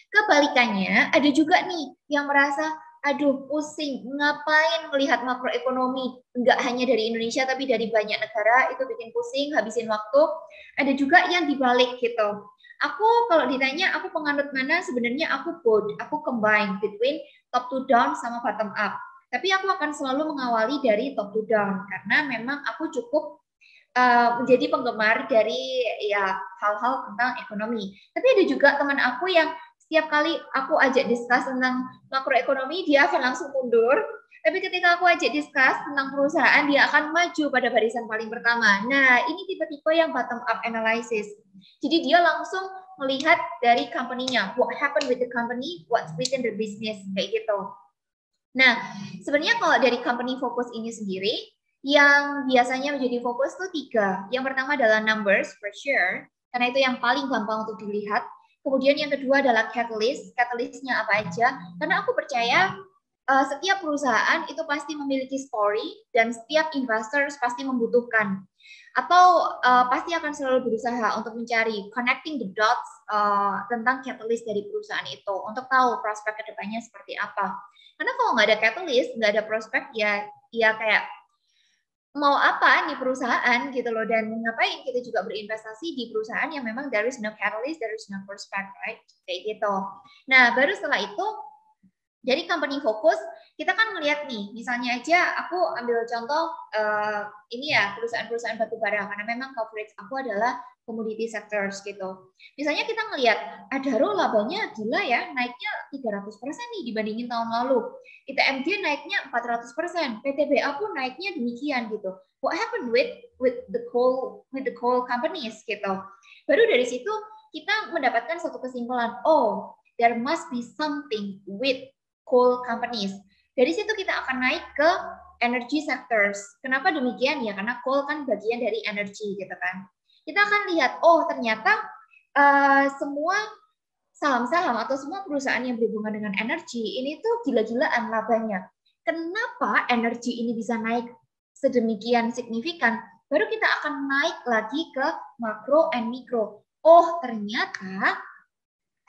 Kebalikannya, ada juga nih yang merasa, aduh pusing, ngapain melihat makroekonomi, nggak hanya dari Indonesia tapi dari banyak negara, itu bikin pusing, habisin waktu. Ada juga yang dibalik gitu. Aku kalau ditanya aku penganut mana, sebenarnya aku both, aku combine between top to down sama bottom up. Tapi aku akan selalu mengawali dari top to down karena memang aku cukup menjadi penggemar dari ya hal-hal tentang ekonomi. Tapi ada juga teman aku yang setiap kali aku ajak diskus tentang makroekonomi, dia akan langsung mundur. Tapi ketika aku ajak diskus tentang perusahaan, dia akan maju pada barisan paling pertama. Nah, ini tipe-tipe yang bottom up analysis. Jadi dia langsung melihat dari company-nya, what happened with the company, what's within the business, kayak gitu. Nah, sebenarnya kalau dari company focus ini sendiri, yang biasanya menjadi fokus tuh 3. Yang pertama adalah numbers per share, karena itu yang paling gampang untuk dilihat. Kemudian yang kedua adalah catalyst. Catalystnya apa aja? Karena aku percaya setiap perusahaan itu pasti memiliki story dan setiap investors pasti membutuhkan atau pasti akan selalu berusaha untuk mencari connecting the dots tentang catalyst dari perusahaan itu untuk tahu prospek kedepannya seperti apa. Karena kalau nggak ada catalyst, nggak ada prospek, ya kayak mau apa nih perusahaan gitu loh, dan ngapain kita juga berinvestasi di perusahaan yang memang there is no catalyst, there is no prospect, right? Kayak gitu. Nah, baru setelah itu dari company fokus, kita kan melihat nih, misalnya aja aku ambil contoh ini ya, perusahaan-perusahaan batubara, karena memang coverage aku adalah commodity sectors gitu. Misalnya kita ngelihat Adaro labanya gila ya, naiknya 300% nih dibandingin tahun lalu. ITMJ naiknya 400%, PTBA pun naiknya demikian gitu. What happened with the coal companies gitu. Baru dari situ kita mendapatkan satu kesimpulan, oh, there must be something with coal companies. Dari situ kita akan naik ke energy sectors. Kenapa demikian? Ya karena coal kan bagian dari energy gitu kan. Kita akan lihat, oh ternyata semua saham-saham atau semua perusahaan yang berhubungan dengan energi ini tuh gila-gilaan labanya. Kenapa energi ini bisa naik sedemikian signifikan? Baru kita akan naik lagi ke makro and mikro. Oh ternyata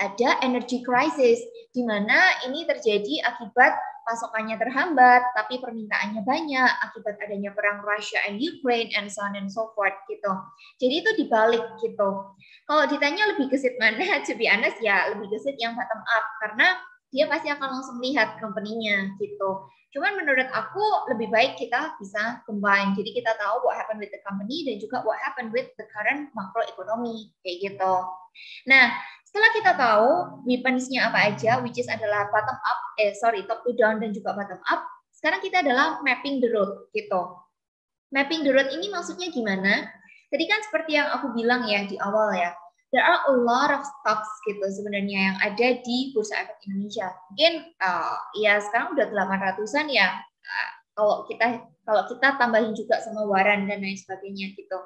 ada energy crisis, di mana ini terjadi akibat pasokannya terhambat, tapi permintaannya banyak akibat adanya perang Russia and Ukraine and so on and so forth gitu. Jadi itu dibalik gitu. Kalau ditanya lebih gesit mana, to be honest ya lebih gesit yang bottom up karena dia pasti akan langsung lihat company-nya gitu. Cuman menurut aku lebih baik kita bisa combine. Jadi kita tahu what happened with the company dan juga what happened with the current macro economy kayak gitu. Nah, setelah kita tahu weapons-nya apa aja, which is adalah top to down dan juga bottom up, sekarang kita adalah mapping the road gitu. Mapping the road ini maksudnya gimana? Tadi kan seperti yang aku bilang ya di awal ya, there are a lot of stocks gitu sebenarnya yang ada di Bursa Efek Indonesia. Mungkin ya sekarang udah 800-an ya. Kalau kita tambahin juga sama waran dan lain sebagainya gitu.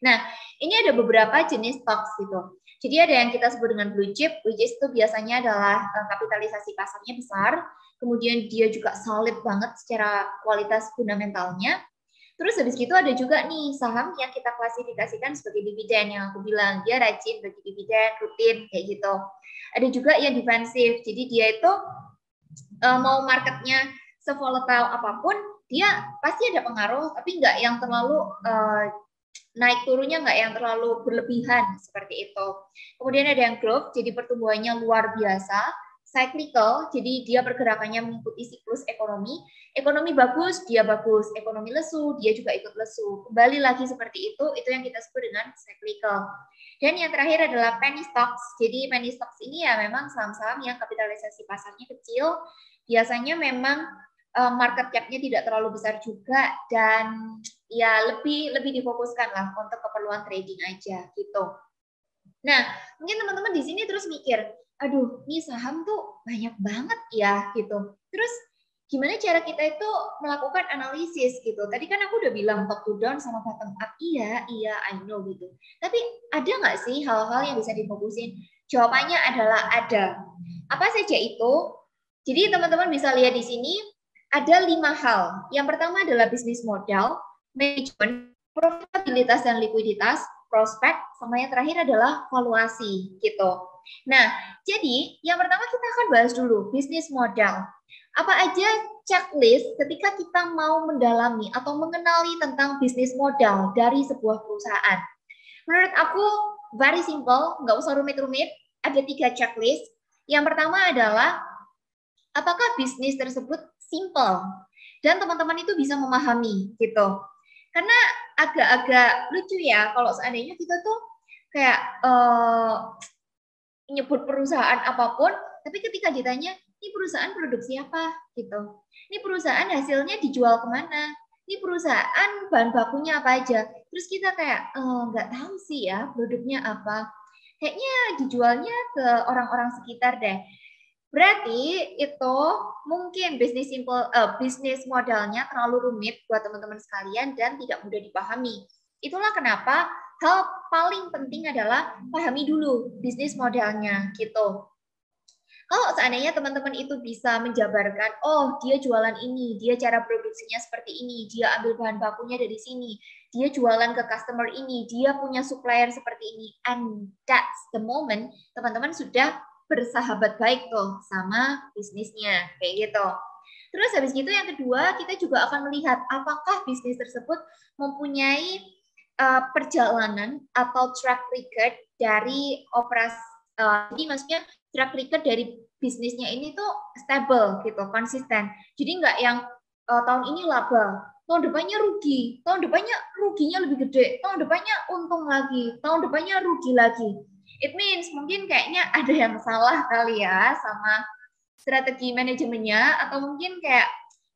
Nah, ini ada beberapa jenis stocks gitu. Jadi ada yang kita sebut dengan blue chip, which is itu biasanya adalah kapitalisasi pasarnya besar, kemudian dia juga solid banget secara kualitas fundamentalnya. Terus habis itu ada juga nih saham yang kita klasifikasikan sebagai dividen yang aku bilang, dia rajin bagi dividen, rutin, kayak gitu. Ada juga yang defensif, jadi dia itu mau marketnya sevolatile apapun, dia pasti ada pengaruh, tapi nggak yang terlalu naik turunnya nggak yang terlalu berlebihan seperti itu. Kemudian ada yang growth, jadi pertumbuhannya luar biasa. Cyclical, jadi dia pergerakannya mengikuti siklus ekonomi. Ekonomi bagus, dia bagus. Ekonomi lesu, dia juga ikut lesu. Kembali lagi seperti itu yang kita sebut dengan cyclical. Dan yang terakhir adalah penny stocks. Jadi penny stocks ini ya memang saham-saham yang kapitalisasi pasarnya kecil. Biasanya memang market cap-nya tidak terlalu besar juga dan ya lebih difokuskan lah untuk keperluan trading aja gitu. Nah, mungkin teman-teman di sini terus mikir, aduh, ini saham tuh banyak banget ya gitu. Terus gimana cara kita itu melakukan analisis gitu? Tadi kan aku udah bilang top to down sama bottom up. Iya, I know gitu. Tapi ada nggak sih hal-hal yang bisa difokusin? Jawabannya adalah ada. Apa saja itu? Jadi teman-teman bisa lihat di sini ada 5 hal. Yang pertama adalah bisnis model, manajemen, profitabilitas dan likuiditas, prospek, sama yang terakhir adalah valuasi gitu. Nah, jadi yang pertama kita akan bahas dulu bisnis model. Apa aja checklist ketika kita mau mendalami atau mengenali tentang bisnis model dari sebuah perusahaan? Menurut aku very simple, nggak usah rumit-rumit. Ada 3 checklist. Yang pertama adalah apakah bisnis tersebut simple dan teman-teman itu bisa memahami gitu. Karena agak-agak lucu ya kalau seandainya kita tuh kayak nyebut perusahaan apapun, tapi ketika ditanya, ini perusahaan produksi apa gitu. Ini perusahaan hasilnya dijual kemana? Ini perusahaan bahan bakunya apa aja? Terus kita kayak nggak tahu sih ya produknya apa. Kayaknya dijualnya ke orang-orang sekitar deh. Berarti itu mungkin bisnis modelnya terlalu rumit buat teman-teman sekalian dan tidak mudah dipahami. Itulah kenapa hal paling penting adalah pahami dulu bisnis modelnya gitu. Kalau seandainya teman-teman itu bisa menjabarkan, oh dia jualan ini, dia cara produksinya seperti ini, dia ambil bahan bakunya dari sini, dia jualan ke customer ini, dia punya supplier seperti ini, and that's the moment teman-teman sudah bersahabat baik tuh sama bisnisnya, kayak gitu. Terus habis gitu yang kedua, kita juga akan melihat apakah bisnis tersebut mempunyai perjalanan atau track record dari operasi. Jadi maksudnya track record dari bisnisnya ini tuh stable gitu, konsisten. Jadi nggak yang tahun ini laba, tahun depannya rugi, tahun depannya ruginya lebih gede, tahun depannya untung lagi, tahun depannya rugi lagi. It means mungkin kayaknya ada yang salah kali ya sama strategi manajemennya, atau mungkin kayak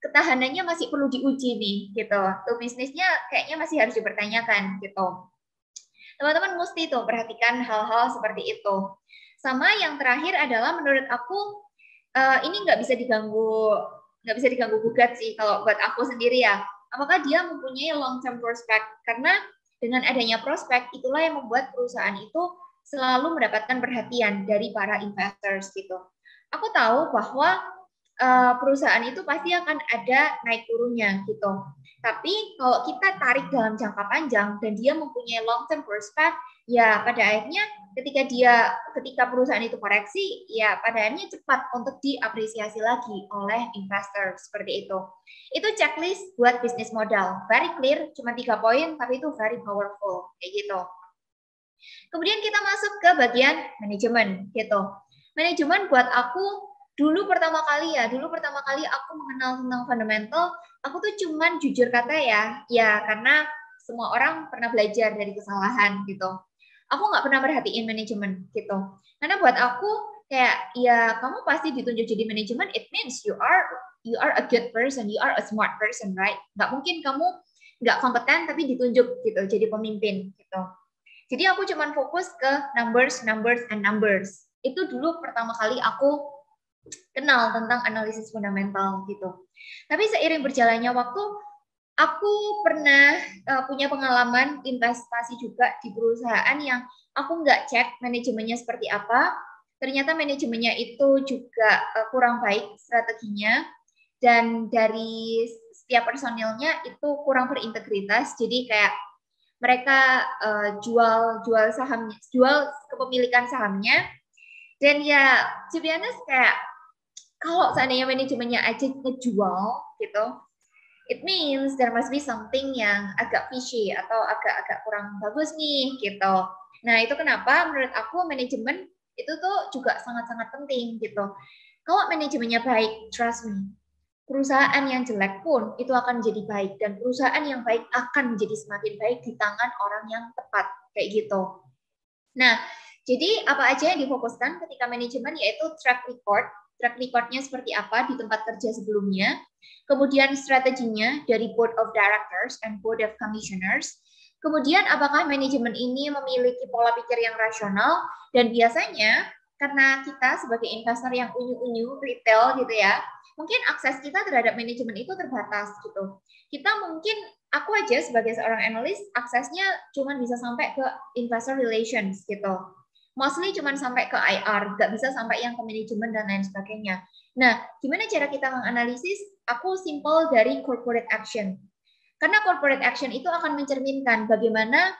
ketahanannya masih perlu diuji nih gitu. Tuh bisnisnya kayaknya masih harus dipertanyakan gitu. Teman-teman mesti tuh perhatikan hal-hal seperti itu. Sama yang terakhir adalah menurut aku ini nggak bisa diganggu gugat sih kalau buat aku sendiri ya. Apakah dia mempunyai long term prospect? Karena dengan adanya prospek itulah yang membuat perusahaan itu selalu mendapatkan perhatian dari para investors gitu. Aku tahu bahwa perusahaan itu pasti akan ada naik turunnya gitu. Tapi kalau kita tarik dalam jangka panjang dan dia mempunyai long term prospect, ya pada akhirnya ketika perusahaan itu koreksi, ya pada akhirnya cepat untuk diapresiasi lagi oleh investor seperti itu. Itu checklist buat bisnis modal, very clear, cuma 3 poin, tapi itu very powerful kayak gitu. Kemudian kita masuk ke bagian manajemen gitu. Manajemen buat aku dulu pertama kali aku mengenal tentang fundamental, aku tuh cuman jujur kata ya karena semua orang pernah belajar dari kesalahan gitu. Aku nggak pernah perhatiin manajemen gitu. Karena buat aku kayak ya kamu pasti ditunjuk jadi manajemen, it means you are a good person, you are a smart person, right? Nggak mungkin kamu nggak kompeten tapi ditunjuk gitu jadi pemimpin gitu. Jadi aku cuman fokus ke numbers. Itu dulu pertama kali aku kenal tentang analisis fundamental gitu. Tapi seiring berjalannya waktu, aku pernah punya pengalaman investasi juga di perusahaan yang aku nggak cek manajemennya seperti apa. Ternyata manajemennya itu juga kurang baik strateginya, dan dari setiap personilnya itu kurang berintegritas. Jadi kayak mereka jual kepemilikan sahamnya, dan ya to be honest kayak kalau seandainya manajemennya aja ngejual gitu, it means there must be something yang agak fishy atau agak kurang bagus nih gitu. Nah itu kenapa menurut aku manajemen itu tuh juga sangat-sangat penting gitu. Kalau manajemennya baik, trust me, perusahaan yang jelek pun itu akan menjadi baik, dan perusahaan yang baik akan menjadi semakin baik di tangan orang yang tepat kayak gitu. Nah, jadi apa aja yang difokuskan ketika manajemen, yaitu track recordnya seperti apa di tempat kerja sebelumnya, kemudian strateginya dari board of directors and board of commissioners, kemudian apakah manajemen ini memiliki pola pikir yang rasional, dan biasanya karena kita sebagai investor yang unyu-unyu retail gitu ya, mungkin akses kita terhadap manajemen itu terbatas gitu. Kita mungkin, aku aja sebagai seorang analis, aksesnya cuma bisa sampai ke investor relations gitu. Mostly cuma sampai ke IR, nggak bisa sampai yang ke manajemen dan lain sebagainya. Nah, gimana cara kita menganalisis? Aku simple dari corporate action. Karena corporate action itu akan mencerminkan bagaimana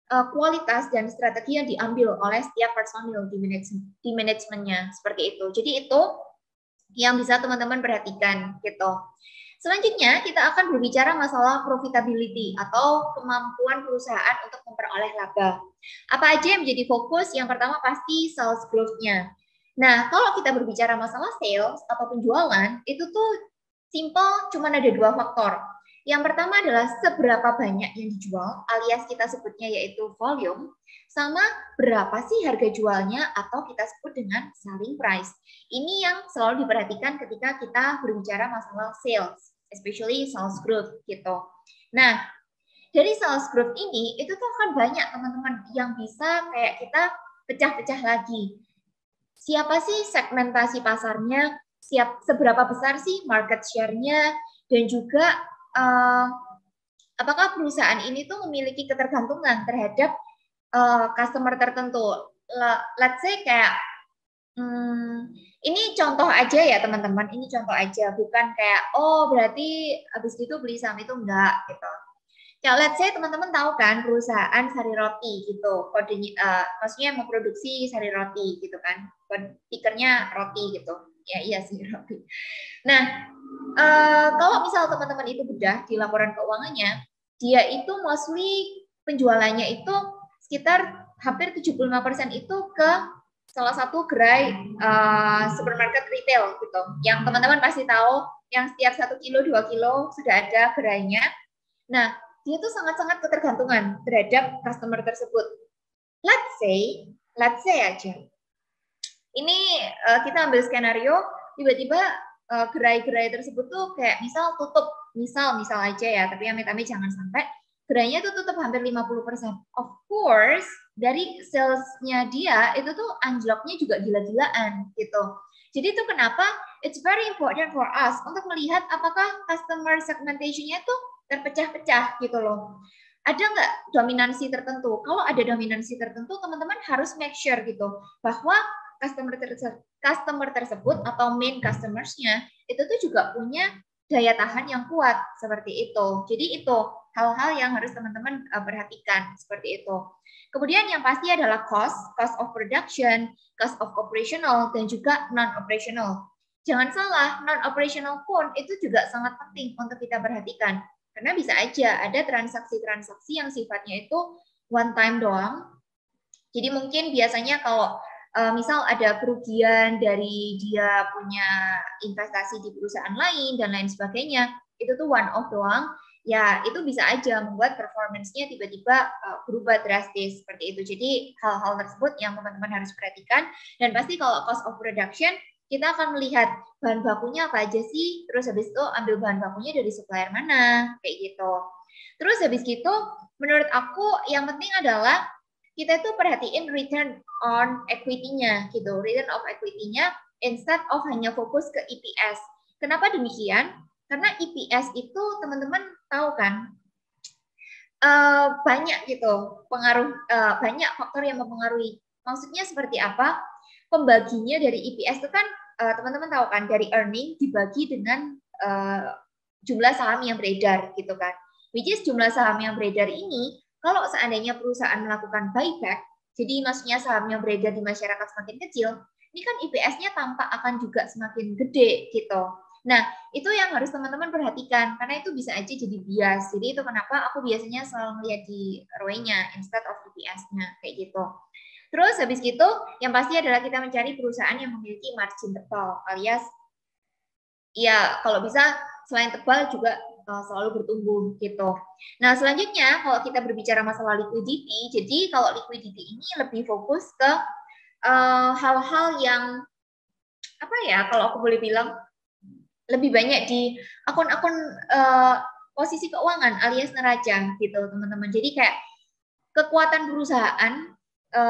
kualitas dan strategi yang diambil oleh setiap personil di manajemennya seperti itu. Jadi itu yang bisa teman-teman perhatikan gitu. Selanjutnya kita akan berbicara masalah profitability atau kemampuan perusahaan untuk memperoleh laba. Apa aja yang menjadi fokus? Yang pertama pasti sales growth-nya. Nah, kalau kita berbicara masalah sales atau penjualan, itu tuh simple, cuma ada dua faktor. Yang pertama adalah seberapa banyak yang dijual, alias kita sebutnya yaitu volume, sama berapa sih harga jualnya atau kita sebut dengan selling price. Ini yang selalu diperhatikan ketika kita berbicara masalah sales, especially sales growth gitu. Nah, dari sales growth ini itu tuh kan banyak teman-teman yang bisa kayak kita pecah-pecah lagi. Siapa sih segmentasi pasarnya, seberapa besar sih market share-nya, dan juga apakah perusahaan ini tuh memiliki ketergantungan terhadap customer tertentu. Let's say kayak ini contoh aja ya teman-teman, ini contoh aja, bukan kayak oh berarti habis itu beli saham itu enggak gitu. Ya, let's say teman-teman tahu kan perusahaan sari roti gitu, kodenya, maksudnya memproduksi sari roti gitu kan, tikernya roti gitu. Ya iya sih roti. Nah, kalau misal teman-teman itu bedah di laporan keuangannya, dia itu mostly penjualannya itu sekitar hampir 75% itu ke salah satu gerai supermarket retail gitu. Yang teman-teman pasti tahu, yang setiap 1 kilo, 2 kilo sudah ada gerainya. Nah, dia tuh sangat-sangat ketergantungan terhadap customer tersebut. Let's say aja. Ini kita ambil skenario, tiba-tiba gerai-gerai tersebut tuh kayak misal tutup, misal aja ya, tapi amit-amit jangan sampai gerainya tuh tutup hampir 50%. Of course, dari salesnya dia itu tuh anjloknya juga gila-gilaan gitu. Jadi itu kenapa it's very important for us untuk melihat apakah customer segmentation-nya tuh terpecah-pecah gitu loh. Ada nggak dominansi tertentu? Kalau ada dominansi tertentu, teman-teman harus make sure gitu bahwa customer tersebut atau main customersnya itu tuh juga punya daya tahan yang kuat seperti itu. Jadi itu hal-hal yang harus teman-teman perhatikan seperti itu. Kemudian yang pasti adalah cost of production, cost of operational, dan juga non-operational. Jangan salah, non-operational pun itu juga sangat penting untuk kita perhatikan. Karena bisa aja ada transaksi-transaksi yang sifatnya itu one time doang. Jadi mungkin biasanya kalau misal ada kerugian dari dia punya investasi di perusahaan lain dan lain sebagainya, itu tuh one off doang, ya itu bisa aja membuat performance-nya tiba-tiba berubah drastis seperti itu. Jadi hal-hal tersebut yang teman-teman harus perhatikan. Dan pasti kalau cost of production, kita akan melihat bahan bakunya apa aja sih, terus habis itu ambil bahan bakunya dari supplier mana, kayak gitu. Terus habis gitu, menurut aku yang penting adalah kita tuh perhatiin return on equity-nya gitu, return of equity-nya instead of hanya fokus ke EPS. Kenapa demikian? Karena EPS itu teman-teman tahu kan banyak gitu pengaruh, banyak faktor yang mempengaruhi. Maksudnya seperti apa? Pembaginya dari EPS itu kan teman-teman tahu kan dari earning dibagi dengan jumlah saham yang beredar gitu kan. Which is jumlah saham yang beredar ini kalau seandainya perusahaan melakukan buyback, jadi maksudnya saham yang beredar di masyarakat semakin kecil, ini kan EPS-nya tampak akan juga semakin gede gitu. Nah, itu yang harus teman-teman perhatikan, karena itu bisa aja jadi bias. Jadi itu kenapa aku biasanya selalu melihat di ROE-nya instead of EPS-nya, kayak gitu. Terus habis gitu, yang pasti adalah kita mencari perusahaan yang memiliki margin tebal, alias ya kalau bisa selain tebal juga selalu bertumbuh gitu. Nah selanjutnya kalau kita berbicara masalah liquidity, jadi kalau liquidity ini lebih fokus ke hal-hal yang apa ya, kalau aku boleh bilang lebih banyak di akun-akun posisi keuangan alias neraca gitu teman-teman. Jadi kayak kekuatan perusahaan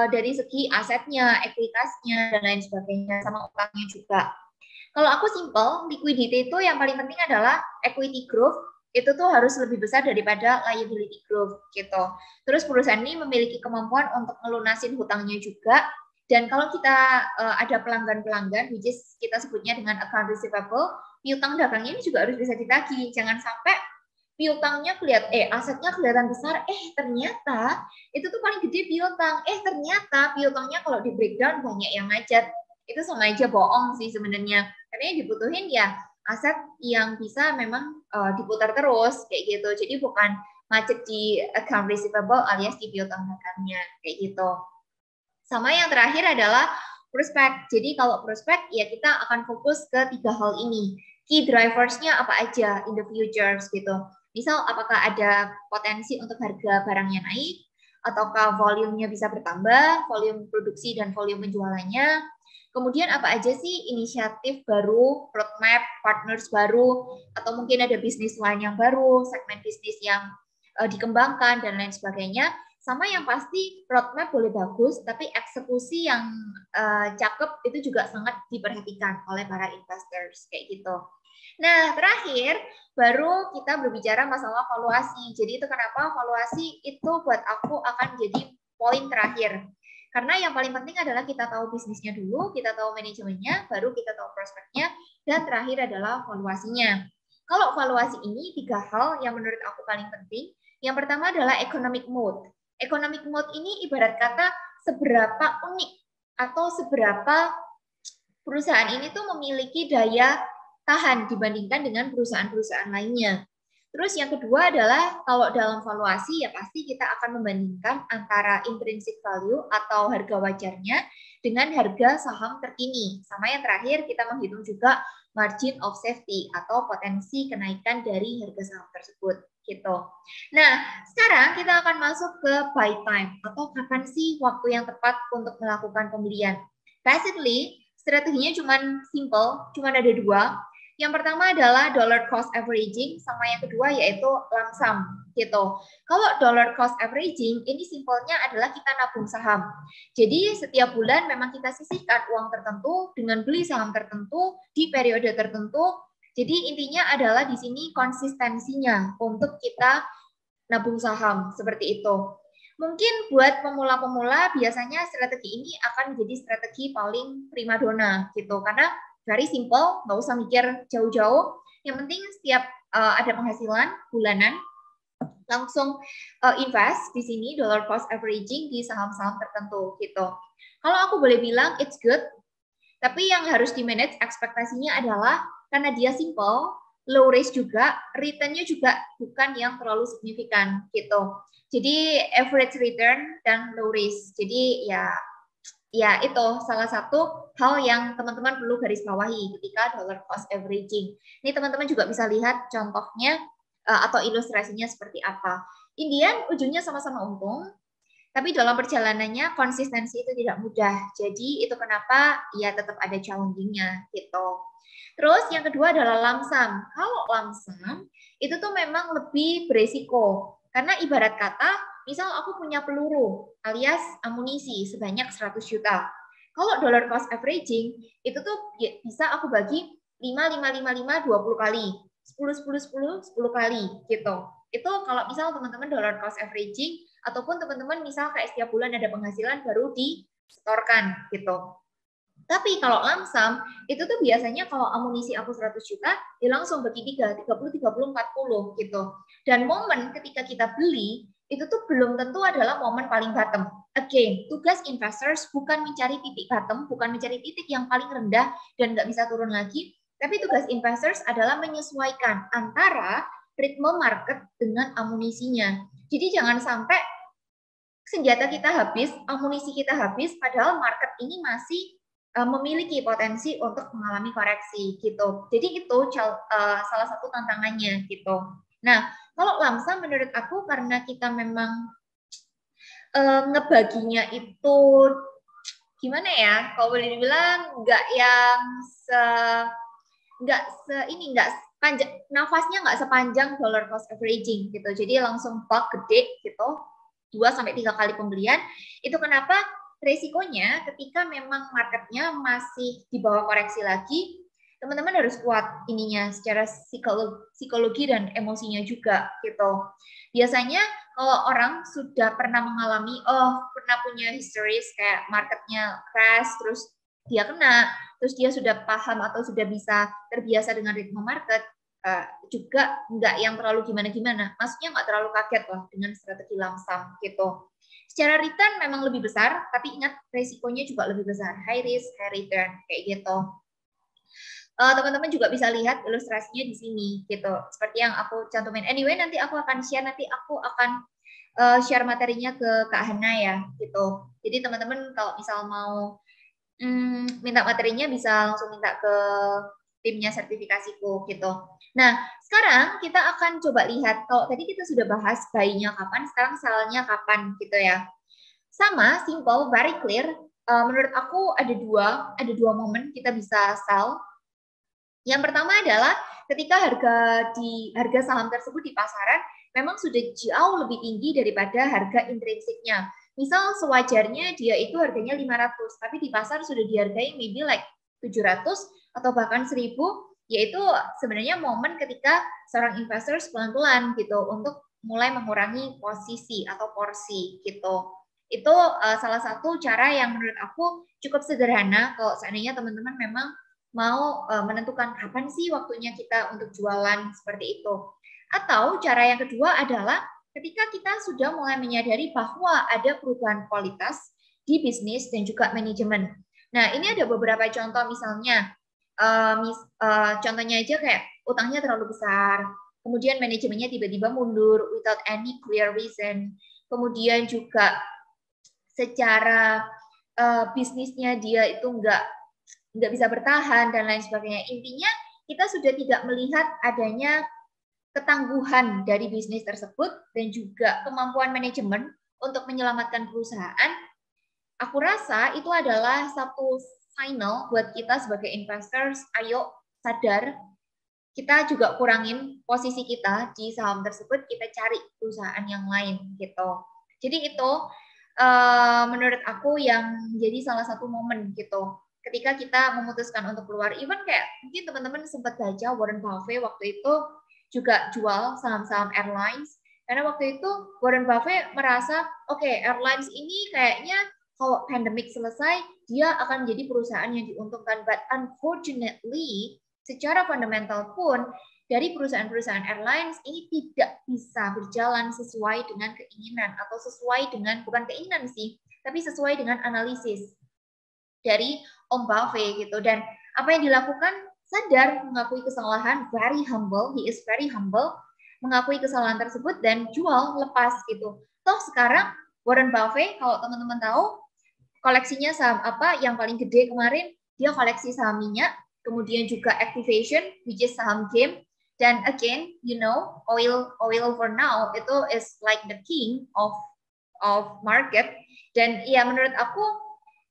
dari segi asetnya, ekuitasnya dan lain sebagainya, sama utangnya juga. Kalau aku simple, liquidity itu yang paling penting adalah equity growth, itu tuh harus lebih besar daripada liability growth gitu. Terus perusahaan ini memiliki kemampuan untuk melunasin hutangnya juga. Dan kalau kita ada pelanggan-pelanggan, which is kita sebutnya dengan account receivable, piutang dagangnya ini juga harus bisa ditagih. Jangan sampai piutangnya asetnya kelihatan besar, ternyata itu tuh paling gede piutang, ternyata piutangnya kalau di breakdown banyak yang macet. Itu sama aja bohong sih sebenarnya. Karena yang dibutuhin ya aset yang bisa memang diputar terus kayak gitu. Jadi bukan macet di account receivable alias di piutang dagangnya kayak gitu. Sama yang terakhir adalah prospek. Jadi kalau prospek ya kita akan fokus ke 3 hal ini. Key drivers-nya apa aja in the futures gitu. Misal apakah ada potensi untuk harga barangnya naik, ataukah volumenya bisa bertambah, volume produksi dan volume penjualannya. Kemudian apa aja sih inisiatif baru, roadmap, partners baru, atau mungkin ada bisnis lain yang baru, segmen bisnis yang dikembangkan dan lain sebagainya. Sama yang pasti roadmap boleh bagus, tapi eksekusi yang cakep itu juga sangat diperhatikan oleh para investors kayak gitu. Nah, terakhir baru kita berbicara masalah valuasi. Jadi itu kenapa valuasi itu buat aku akan jadi poin terakhir. Karena yang paling penting adalah kita tahu bisnisnya dulu, kita tahu manajemennya, baru kita tahu prospeknya, dan terakhir adalah valuasinya. Kalau valuasi ini 3 hal yang menurut aku paling penting. Yang pertama adalah economic mode. Economic mode ini ibarat kata seberapa unik atau seberapa perusahaan ini tuh memiliki daya tahan dibandingkan dengan perusahaan-perusahaan lainnya. Terus yang kedua adalah kalau dalam valuasi ya pasti kita akan membandingkan antara intrinsic value atau harga wajarnya dengan harga saham terkini. Sama yang terakhir kita menghitung juga margin of safety atau potensi kenaikan dari harga saham tersebut gitu. Nah, sekarang kita akan masuk ke buy time atau kapan sih waktu yang tepat untuk melakukan pembelian. Basically, strateginya cuma ada 2. Yang pertama adalah dollar cost averaging, sama yang kedua yaitu lump sum gitu. Kalau dollar cost averaging ini simpelnya adalah kita nabung saham. Jadi setiap bulan memang kita sisihkan uang tertentu dengan beli saham tertentu di periode tertentu. Jadi intinya adalah di sini konsistensinya untuk kita nabung saham seperti itu. Mungkin buat pemula-pemula biasanya strategi ini akan menjadi strategi paling primadona gitu karena very simple, nggak usah mikir jauh-jauh. Yang penting setiap ada penghasilan bulanan, langsung invest di sini dollar cost averaging di saham-saham tertentu gitu. Kalau aku boleh bilang it's good, tapi yang harus di manage ekspektasinya adalah karena dia simple, low risk juga, return-nya juga bukan yang terlalu signifikan gitu. Jadi average return dan low risk. Jadi ya itu salah satu hal yang teman-teman perlu garis bawahi ketika dollar cost averaging. Ini teman-teman juga bisa lihat contohnya atau ilustrasinya seperti apa. Indian ujungnya sama-sama untung, tapi dalam perjalanannya konsistensi itu tidak mudah. Jadi itu kenapa ya tetap ada challenging-nya gitu. Terus yang kedua adalah lump sum. Kalau lump sum itu tuh memang lebih beresiko. Karena ibarat kata, misal aku punya peluru alias amunisi sebanyak 100 juta. Kalau dollar cost averaging, itu tuh bisa aku bagi 5, 5, 5, 5, 20 kali. 10, 10, 10, 10 kali gitu. Itu kalau misal teman-teman dollar cost averaging, ataupun teman-teman misal kayak setiap bulan ada penghasilan baru disetorkan gitu. Tapi kalau lump sum, itu tuh biasanya kalau amunisi aku 100 juta, ya langsung bagi 3, 30, 30, 40 gitu. Dan momen ketika kita beli, itu tuh belum tentu adalah momen paling bottom. Again, tugas investors bukan mencari titik bottom, bukan mencari titik yang paling rendah dan nggak bisa turun lagi, tapi tugas investors adalah menyesuaikan antara ritme market dengan amunisinya. Jadi jangan sampai senjata kita habis, amunisi kita habis, padahal market ini masih memiliki potensi untuk mengalami koreksi gitu. Jadi itu salah satu tantangannya gitu. Nah, kalau lump sum menurut aku karena kita memang ngebaginya itu gimana ya? Kalau boleh dibilang nggak panjang, nafasnya nggak sepanjang dollar cost averaging gitu. Jadi langsung bulk gede gitu, 2-3 kali pembelian. Itu kenapa resikonya ketika memang marketnya masih di bawah koreksi lagi, teman-teman harus kuat ininya secara psikologi dan emosinya juga gitu. Biasanya kalau orang sudah pernah mengalami, pernah punya histories kayak marketnya crash, terus dia kena, terus dia sudah paham atau sudah bisa terbiasa dengan ritme market, juga nggak yang terlalu gimana-gimana. Maksudnya nggak terlalu kaget lah dengan strategi lump sum gitu. Secara return memang lebih besar, tapi ingat resikonya juga lebih besar. High risk, high return, kayak gitu. Teman-teman juga bisa lihat ilustrasinya di sini gitu. Seperti yang aku cantumin. Anyway, nanti aku akan share, nanti aku akan share materinya ke Kak Hana ya gitu. Jadi teman-teman kalau misal mau minta materinya bisa langsung minta ke timnya sertifikasiku gitu. Nah, sekarang kita akan coba lihat, kalau tadi kita sudah bahas buy-nya kapan, sekarang sell-nya kapan gitu ya. Sama, simple, very clear. Menurut aku ada dua momen kita bisa sell. Yang pertama adalah ketika harga saham tersebut di pasaran memang sudah jauh lebih tinggi daripada harga intrinsiknya. Misal sewajarnya dia itu harganya 500, tapi di pasar sudah dihargai maybe like 700 atau bahkan 1000, yaitu sebenarnya momen ketika seorang investor pelan-pelan gitu untuk mulai mengurangi posisi atau porsi gitu. Itu salah satu cara yang menurut aku cukup sederhana kalau seandainya teman-teman memang mau menentukan kapan sih waktunya kita untuk jualan seperti itu. Atau cara yang kedua adalah ketika kita sudah mulai menyadari bahwa ada perubahan kualitas di bisnis dan juga manajemen. Nah, ini ada beberapa contoh misalnya, contohnya aja kayak utangnya terlalu besar, kemudian manajemennya tiba-tiba mundur without any clear reason, kemudian juga secara bisnisnya dia itu nggak bisa bertahan dan lain sebagainya. Intinya kita sudah tidak melihat adanya ketangguhan dari bisnis tersebut dan juga kemampuan manajemen untuk menyelamatkan perusahaan. Aku rasa itu adalah satu signal buat kita sebagai investors, ayo sadar, kita juga kurangin posisi kita di saham tersebut, kita cari perusahaan yang lain gitu. Jadi itu menurut aku yang jadi salah satu momen gitu. Ketika kita memutuskan untuk keluar, even kayak mungkin teman-teman sempat baca Warren Buffett waktu itu juga jual saham-saham airlines, karena waktu itu Warren Buffett merasa, oke, airlines ini kayaknya kalau pandemik selesai, dia akan jadi perusahaan yang diuntungkan. But unfortunately, secara fundamental pun, dari perusahaan-perusahaan airlines ini tidak bisa berjalan sesuai dengan keinginan, atau sesuai dengan, bukan keinginan sih, tapi sesuai dengan analisis dari Om Buffett gitu. Dan apa yang dilakukan, sadar, mengakui kesalahan, very humble, he is very humble, mengakui kesalahan tersebut dan jual, lepas gitu. Toh sekarang Warren Buffett, kalau teman-teman tahu, koleksinya saham apa yang paling gede kemarin, dia koleksi saham minyak, kemudian juga Activation, which is saham game, dan again, you know, oil for now itu is like the king of market. Dan ya menurut aku,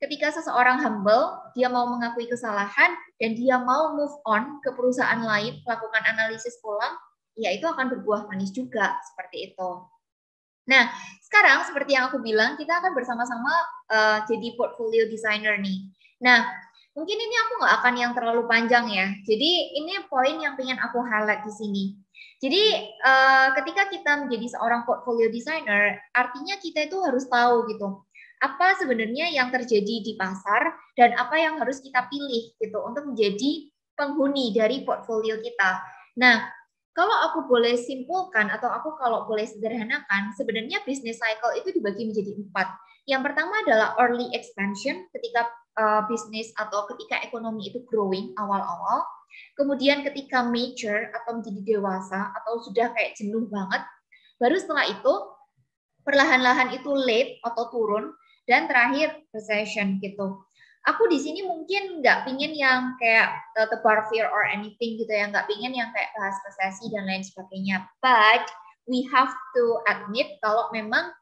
ketika seseorang humble, dia mau mengakui kesalahan, dan dia mau move on ke perusahaan lain, melakukan analisis ulang, ya itu akan berbuah manis juga, seperti itu. Nah, sekarang seperti yang aku bilang, kita akan bersama-sama jadi portfolio designer nih. Nah, mungkin ini aku nggak akan yang terlalu panjang ya. Jadi ini poin yang pengen aku highlight di sini. Jadi ketika kita menjadi seorang portfolio designer, artinya kita itu harus tahu gitu, apa sebenarnya yang terjadi di pasar dan apa yang harus kita pilih gitu untuk menjadi penghuni dari portfolio kita. Nah, kalau aku boleh simpulkan atau aku kalau boleh sederhanakan, sebenarnya business cycle itu dibagi menjadi 4. Yang pertama adalah early expansion, ketika bisnis atau ketika ekonomi itu growing awal-awal. Kemudian ketika mature atau menjadi dewasa atau sudah kayak jenuh banget. Baru setelah itu perlahan-lahan itu late atau turun. Dan terakhir recession gitu. Aku di sini mungkin nggak pingin yang kayak tebar fear or anything gitu ya, nggak pingin yang kayak bahas resesi dan lain sebagainya. But we have to admit kalau memang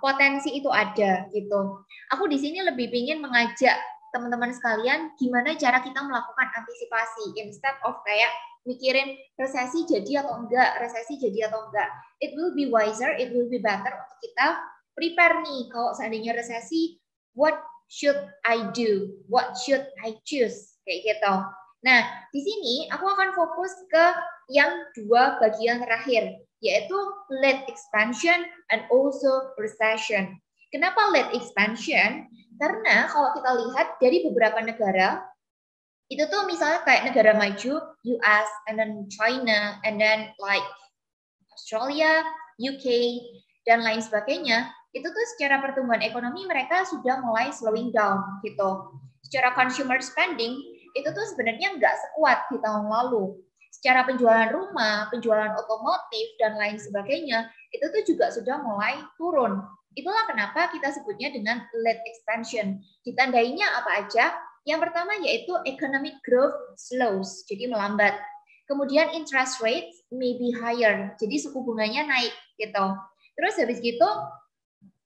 potensi itu ada gitu. Aku di sini lebih pingin mengajak teman-teman sekalian gimana cara kita melakukan antisipasi instead of kayak mikirin resesi jadi atau enggak, resesi jadi atau enggak. It will be wiser, it will be better untuk kita prepare nih kalau seandainya resesi, what should I do? What should I choose? Kayak gitu. Nah, di sini aku akan fokus ke yang dua bagian terakhir, yaitu late expansion and also recession. Kenapa late expansion? Karena kalau kita lihat dari beberapa negara, Itu tuh misalnya kayak negara maju, US, and then China, and then like Australia, UK, dan lain sebagainya, itu tuh secara pertumbuhan ekonomi mereka sudah mulai slowing down gitu. Secara consumer spending, itu tuh sebenarnya nggak sekuat di tahun lalu. Secara penjualan rumah, penjualan otomotif, dan lain sebagainya, itu tuh juga sudah mulai turun. Itulah kenapa kita sebutnya dengan late expansion. Ditandainya apa aja? Yang pertama yaitu economic growth slows, jadi melambat. Kemudian interest rate may be higher, jadi suku bunganya naik gitu. Terus habis gitu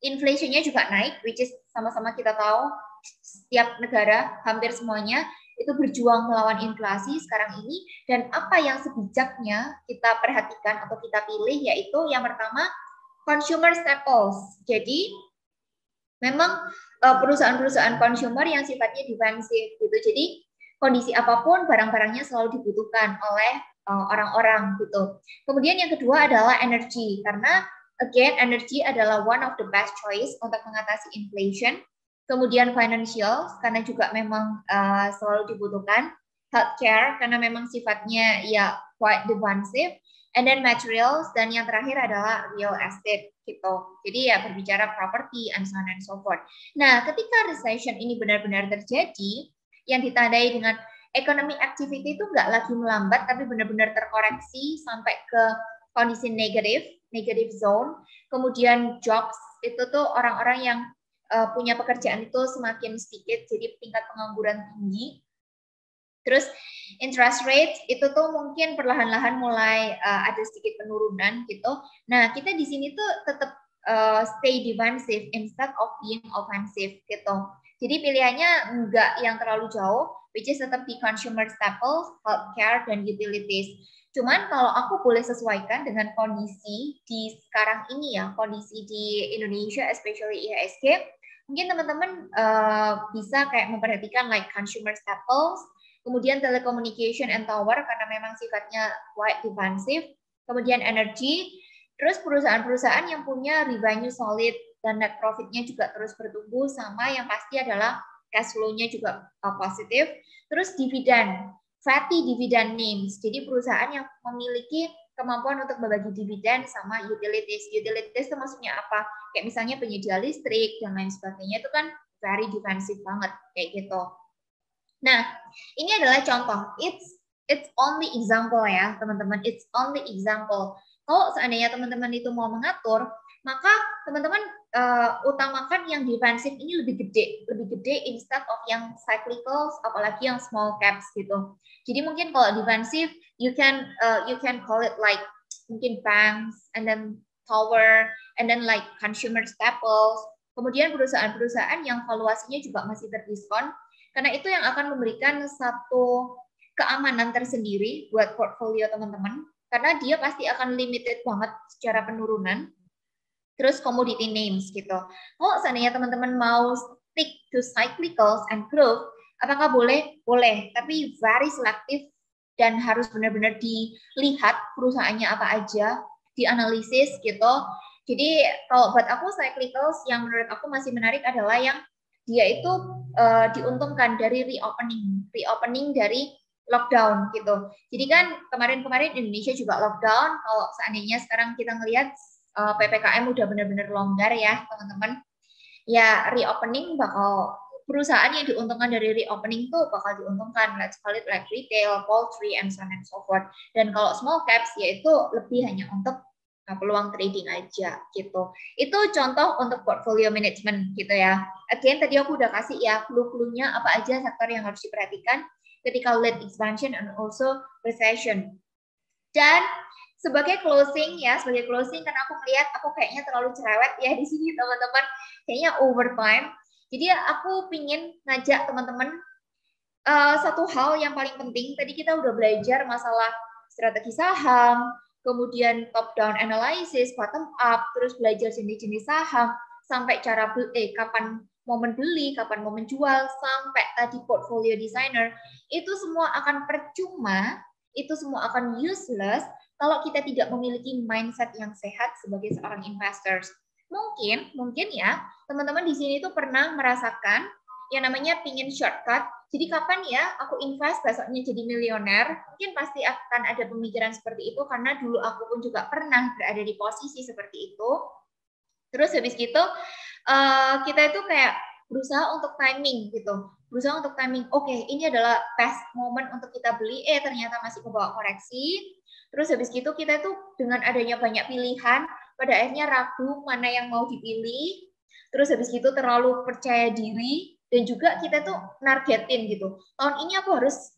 inflation-nya juga naik, which is sama-sama kita tahu setiap negara hampir semuanya itu berjuang melawan inflasi sekarang ini, dan apa yang sebijaknya kita perhatikan atau kita pilih yaitu yang pertama consumer staples. Jadi memang perusahaan-perusahaan consumer yang sifatnya defensif gitu. Jadi kondisi apapun barang-barangnya selalu dibutuhkan oleh orang-orang gitu. Kemudian yang kedua adalah energi, karena again energi adalah one of the best choice untuk mengatasi inflation. Kemudian financial karena juga memang selalu dibutuhkan. Healthcare karena memang sifatnya ya quite defensive. And then materials, dan yang terakhir adalah real estate gitu. Jadi ya berbicara property and so on and so forth. Nah, ketika recession ini benar-benar terjadi, yang ditandai dengan economic activity itu nggak lagi melambat, tapi benar-benar terkoreksi sampai ke kondisi negative zone. Kemudian jobs itu tuh orang-orang yang punya pekerjaan itu semakin sedikit, jadi tingkat pengangguran tinggi. Terus interest rate itu tuh mungkin perlahan-lahan mulai ada sedikit penurunan gitu. Nah, kita di sini tuh tetap stay defensive instead of being offensive gitu. Jadi pilihannya enggak yang terlalu jauh, which is tetap di consumer staples, healthcare, dan utilities. Cuman kalau aku boleh sesuaikan dengan kondisi di sekarang ini ya, kondisi di Indonesia, especially IHSG, mungkin teman-teman bisa kayak memperhatikan like consumer staples, kemudian telecommunication and tower karena memang sifatnya quite defensive, kemudian energy, terus perusahaan-perusahaan yang punya revenue solid dan net profitnya juga terus bertumbuh, sama yang pasti adalah cash flow-nya juga positif, terus dividen, fatty dividend names, jadi perusahaan yang memiliki kemampuan untuk berbagi dividen, sama utilities. Utilities itu maksudnya apa? Kayak misalnya penyedia listrik dan lain sebagainya, itu kan very defensive banget kayak gitu. Nah, ini adalah contoh. It's only example ya, teman-teman. It's only example. Kalau seandainya teman-teman itu mau mengatur, maka teman-teman utamakan yang defensif ini lebih gede instead of yang cyclicals, apalagi yang small caps gitu. Jadi mungkin kalau defensif, you can call it like mungkin banks, and then tower, and then like consumer staples. Kemudian perusahaan-perusahaan yang valuasinya juga masih terdiskon. Karena itu yang akan memberikan satu keamanan tersendiri buat portfolio teman-teman. Karena dia pasti akan limited banget secara penurunan. Terus commodity names gitu. Kalau seandainya teman-teman mau stick to cyclicals and growth, apakah boleh? Boleh, tapi very selective dan harus benar-benar dilihat perusahaannya apa aja, dianalisis gitu. Jadi kalau buat aku cyclicals yang menurut aku masih menarik adalah yang dia itu diuntungkan dari reopening dari lockdown gitu. Jadi kan kemarin-kemarin Indonesia juga lockdown. Kalau seandainya sekarang kita ngelihat PPKM udah benar-benar longgar ya teman-teman. Ya reopening bakal perusahaan yang diuntungkan dari reopening tuh bakal diuntungkan. Let's call it like retail, poultry, and so on and so forth. Dan kalau small caps yaitu lebih hanya untuk peluang trading aja gitu. Itu contoh untuk portfolio management gitu ya. Again tadi aku udah kasih ya clue-cluenya apa aja sektor yang harus diperhatikan ketika late expansion and also recession. Dan sebagai closing karena aku melihat aku kayaknya terlalu cerewet ya di sini teman-teman, kayaknya overtime. Jadi aku pingin ngajak teman-teman satu hal yang paling penting. Tadi kita udah belajar masalah strategi saham, kemudian top down analysis, bottom up, terus belajar jenis-jenis saham, sampai cara kapan momen beli, kapan momen jual, sampai tadi portfolio designer. Itu semua akan percuma, itu semua akan useless kalau kita tidak memiliki mindset yang sehat sebagai seorang investors. Mungkin ya, teman-teman di sini tuh pernah merasakan yang namanya pingin shortcut, jadi kapan ya aku invest besoknya jadi miliuner? Mungkin pasti akan ada pemikiran seperti itu karena dulu aku pun juga pernah berada di posisi seperti itu. Terus habis gitu kita itu kayak berusaha untuk timing gitu. Berusaha untuk timing. Oke, ini adalah best moment untuk kita beli. Ternyata masih ke bawah koreksi. Terus habis gitu kita itu dengan adanya banyak pilihan, pada akhirnya ragu mana yang mau dipilih. Terus habis gitu terlalu percaya diri dan juga kita tuh nargetin gitu. Tahun ini aku harus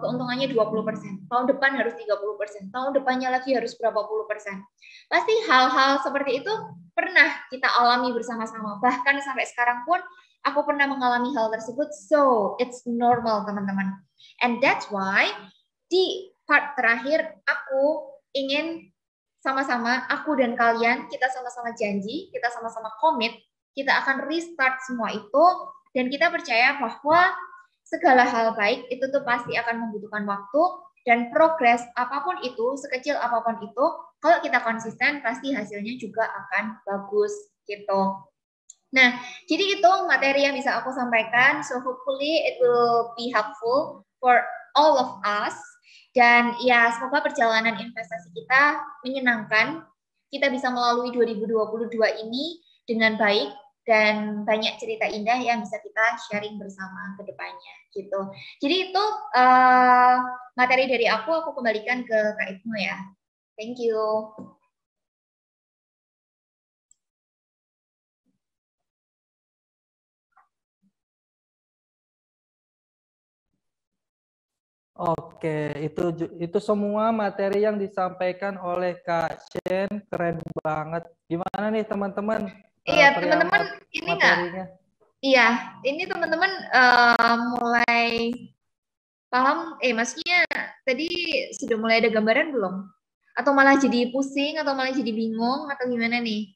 keuntungannya 20%, tahun depan harus 30%, tahun depannya lagi harus berapa puluh persen. Pasti hal-hal seperti itu pernah kita alami bersama-sama. Bahkan sampai sekarang pun aku pernah mengalami hal tersebut. So, it's normal, teman-teman. And that's why di part terakhir aku ingin sama-sama, aku dan kalian, kita sama-sama janji, kita sama-sama komit, kita akan restart semua itu, dan kita percaya bahwa segala hal baik itu tuh pasti akan membutuhkan waktu, dan progres apapun itu, sekecil apapun itu, kalau kita konsisten, pasti hasilnya juga akan bagus gitu. Nah, jadi itu materi yang bisa aku sampaikan. So hopefully it will be helpful for all of us. Dan ya semoga perjalanan investasi kita menyenangkan. Kita bisa melalui 2022 ini dengan baik dan banyak cerita indah yang bisa kita sharing bersama ke depannya gitu. Jadi itu materi dari aku kembalikan ke Kak Ibnu ya. Thank you. Oke, itu semua materi yang disampaikan oleh Kak Shen keren banget. Gimana nih teman-teman? Iya, teman-teman ini materinya? Iya, ini teman-teman mulai paham, maksudnya tadi sudah mulai ada gambaran belum? Atau malah jadi pusing, atau malah jadi bingung, atau gimana nih?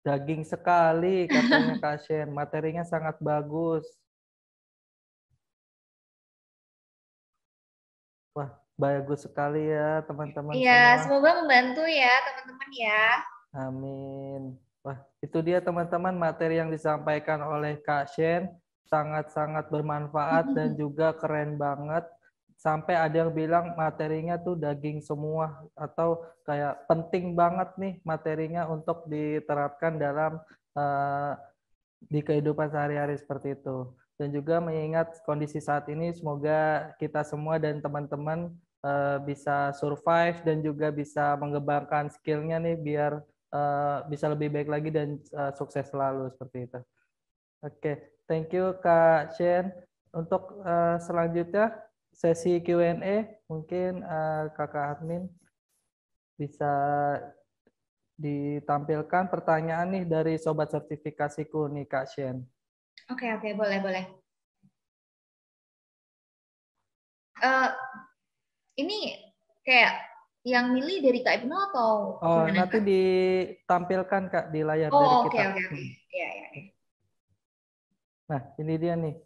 Daging sekali katanya Kak Shen, materinya sangat bagus. Wah, bagus sekali ya teman-teman Iya, semua. semoga membantu ya teman-teman ya. Amin. Wah, itu dia teman-teman materi yang disampaikan oleh Kak Shen. Sangat-sangat bermanfaat dan juga keren banget. Sampai ada yang bilang materinya tuh daging semua. Atau kayak penting banget nih materinya untuk diterapkan dalam di kehidupan sehari-hari seperti itu. Dan juga mengingat kondisi saat ini, semoga kita semua dan teman-teman bisa survive dan juga bisa mengembangkan skillnya nih biar bisa lebih baik lagi dan sukses selalu seperti itu. Oke, thank you Kak Shen. Untuk selanjutnya sesi Q&A mungkin Kakak admin bisa ditampilkan pertanyaan nih dari sobat sertifikasiku nih Kak Shen. Oke, boleh. Ini kayak yang milih dari Kak Ibnu atau gimana, nanti Kak? ditampilkan Kak di layar dari kita. Oke. Iya. Nah, ini dia nih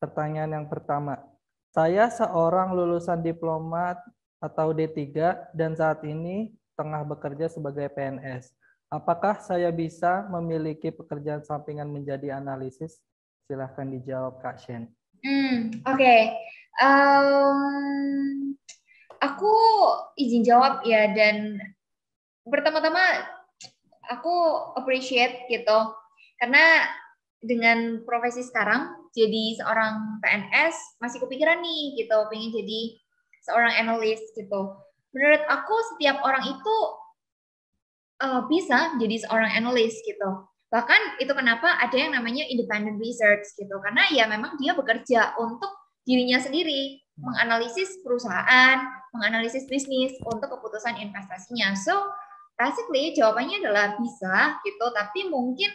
pertanyaan yang pertama. Saya seorang lulusan diplomat atau D3 dan saat ini tengah bekerja sebagai PNS. Apakah saya bisa memiliki pekerjaan sampingan menjadi analisis? Silahkan dijawab Kak Shen. Oke. Aku izin jawab ya, dan pertama-tama aku appreciate gitu karena dengan profesi sekarang jadi seorang PNS masih kepikiran nih gitu, pengen jadi seorang analis gitu. Menurut aku setiap orang itu bisa jadi seorang analis gitu. Bahkan itu kenapa ada yang namanya independent research gitu, karena ya memang dia bekerja untuk dirinya sendiri, menganalisis perusahaan, menganalisis bisnis untuk keputusan investasinya. So basically jawabannya adalah bisa gitu, tapi mungkin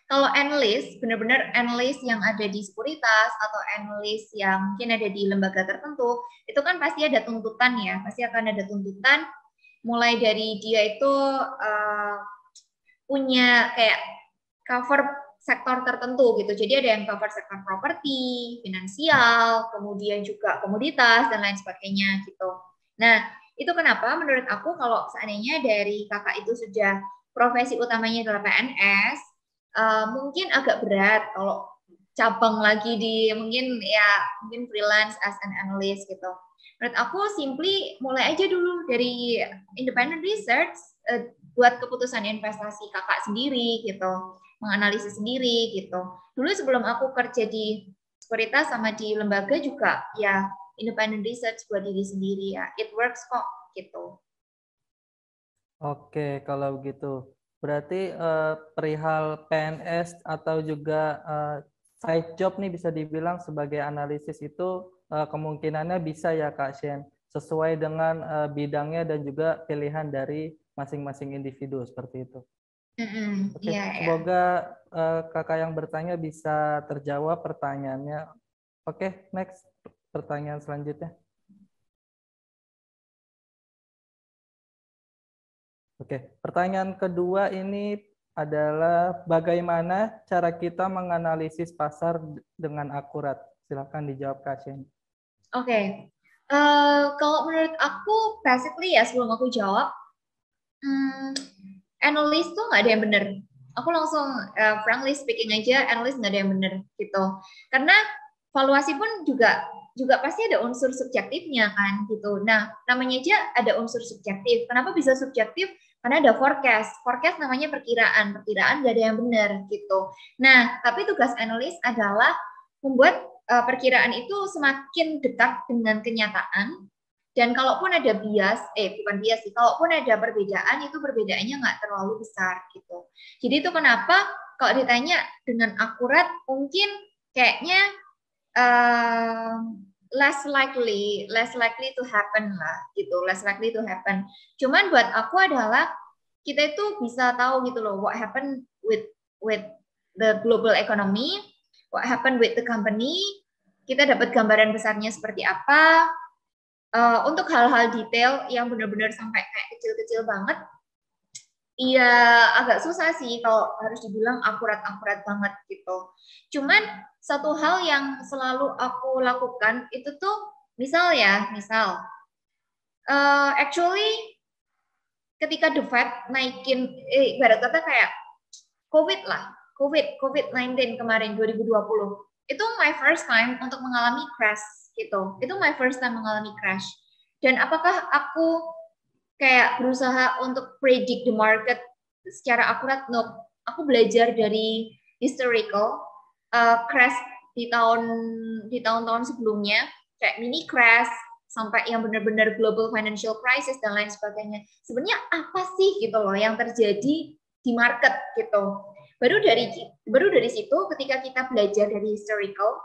kalau analis, benar-benar analis yang ada di sekuritas atau analis yang mungkin ada di lembaga tertentu, itu kan pasti ada tuntutan ya, pasti akan ada tuntutan. Mulai dari dia itu punya kayak cover sektor tertentu gitu. Jadi ada yang cover sektor properti, finansial, kemudian juga komoditas dan lain sebagainya gitu. Nah, itu kenapa menurut aku kalau seandainya dari kakak itu sudah profesi utamanya adalah PNS, mungkin agak berat kalau cabang lagi di mungkin freelance as an analyst gitu. Menurut aku simply mulai aja dulu dari independent research, buat keputusan investasi kakak sendiri gitu, menganalisis sendiri gitu. Dulu sebelum aku kerja di sekuritas sama di lembaga juga ya independent research buat diri sendiri ya. It works kok gitu. Oke, kalau begitu. Berarti perihal PNS atau juga side job nih bisa dibilang sebagai analisis itu kemungkinannya bisa ya Kak Shen, sesuai dengan bidangnya dan juga pilihan dari masing-masing individu seperti itu. Oke, Iya, ya. semoga kakak yang bertanya bisa terjawab pertanyaannya. Oke, next pertanyaan selanjutnya. Oke, pertanyaan kedua ini adalah bagaimana cara kita menganalisis pasar dengan akurat? Silakan dijawab Kak Shen. Oke. Kalau menurut aku, basically ya sebelum aku jawab, analis tuh nggak ada yang benar. Aku langsung frankly speaking aja, analis nggak ada yang benar gitu. Karena valuasi pun juga pasti ada unsur subjektifnya kan gitu. Nah, namanya aja ada unsur subjektif. Kenapa bisa subjektif? Karena ada forecast. Forecast namanya perkiraan. Perkiraan nggak ada yang benar gitu. Nah, tapi tugas analis adalah membuat perkiraan itu semakin dekat dengan kenyataan. Dan kalaupun ada bukan bias sih, kalaupun ada perbedaan, itu perbedaannya nggak terlalu besar gitu. Jadi itu kenapa kalau ditanya dengan akurat, mungkin kayaknya less likely to happen lah gitu, less likely to happen. Cuman buat aku adalah kita itu bisa tahu gitu loh, what happen with the global economy, what happen with the company, kita dapat gambaran besarnya seperti apa. Untuk hal-hal detail yang benar-benar sampai kayak kecil-kecil banget, iya agak susah sih kalau harus dibilang akurat-akurat banget gitu. Cuman satu hal yang selalu aku lakukan itu tuh, misal actually ketika the Fed naikin, ibarat kata kayak COVID lah, COVID-19 kemarin 2020, itu my first time untuk mengalami crash gitu. Itu my first time mengalami crash. Dan apakah aku kayak berusaha untuk predict the market secara akurat? No. Aku belajar dari historical crash di tahun-tahun sebelumnya, kayak mini crash sampai yang benar-benar global financial crisis dan lain sebagainya. Sebenarnya apa sih gitu loh yang terjadi di market gitu. Baru dari situ ketika kita belajar dari historical,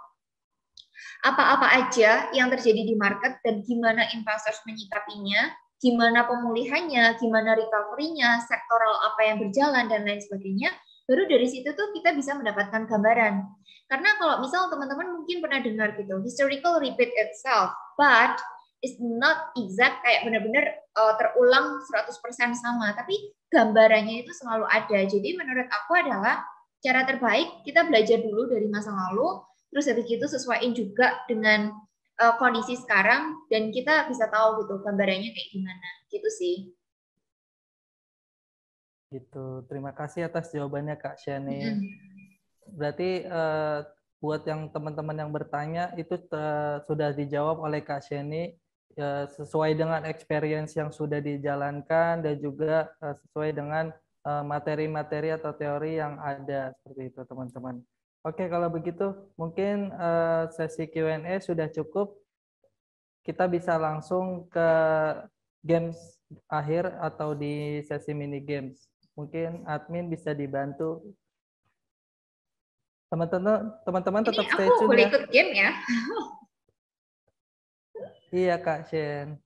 apa-apa aja yang terjadi di market dan gimana investors menyikapinya, gimana pemulihannya, gimana recovery-nya, sektoral apa yang berjalan dan lain sebagainya, baru dari situ tuh kita bisa mendapatkan gambaran. Karena kalau misal teman-teman mungkin pernah dengar gitu, historical repeat itself, but it's not exact kayak benar-benar terulang 100% sama, tapi gambarannya itu selalu ada. Jadi menurut aku adalah cara terbaik kita belajar dulu dari masa lalu, terus habis itu sesuaiin juga dengan kondisi sekarang dan kita bisa tahu gitu gambarannya kayak gimana gitu sih. Gitu. Terima kasih atas jawabannya Kak Shani. Mm-mm. Berarti buat yang teman-teman yang bertanya itu sudah dijawab oleh Kak Sheni sesuai dengan experience yang sudah dijalankan dan juga sesuai dengan materi-materi atau teori yang ada seperti itu teman-teman. Oke, kalau begitu mungkin sesi Q&A sudah cukup. Kita bisa langsung ke games akhir atau di sesi mini games. Mungkin admin bisa dibantu teman-teman Ini tetap stay aku tune boleh ya. ikut game ya? Iya Kak Shen.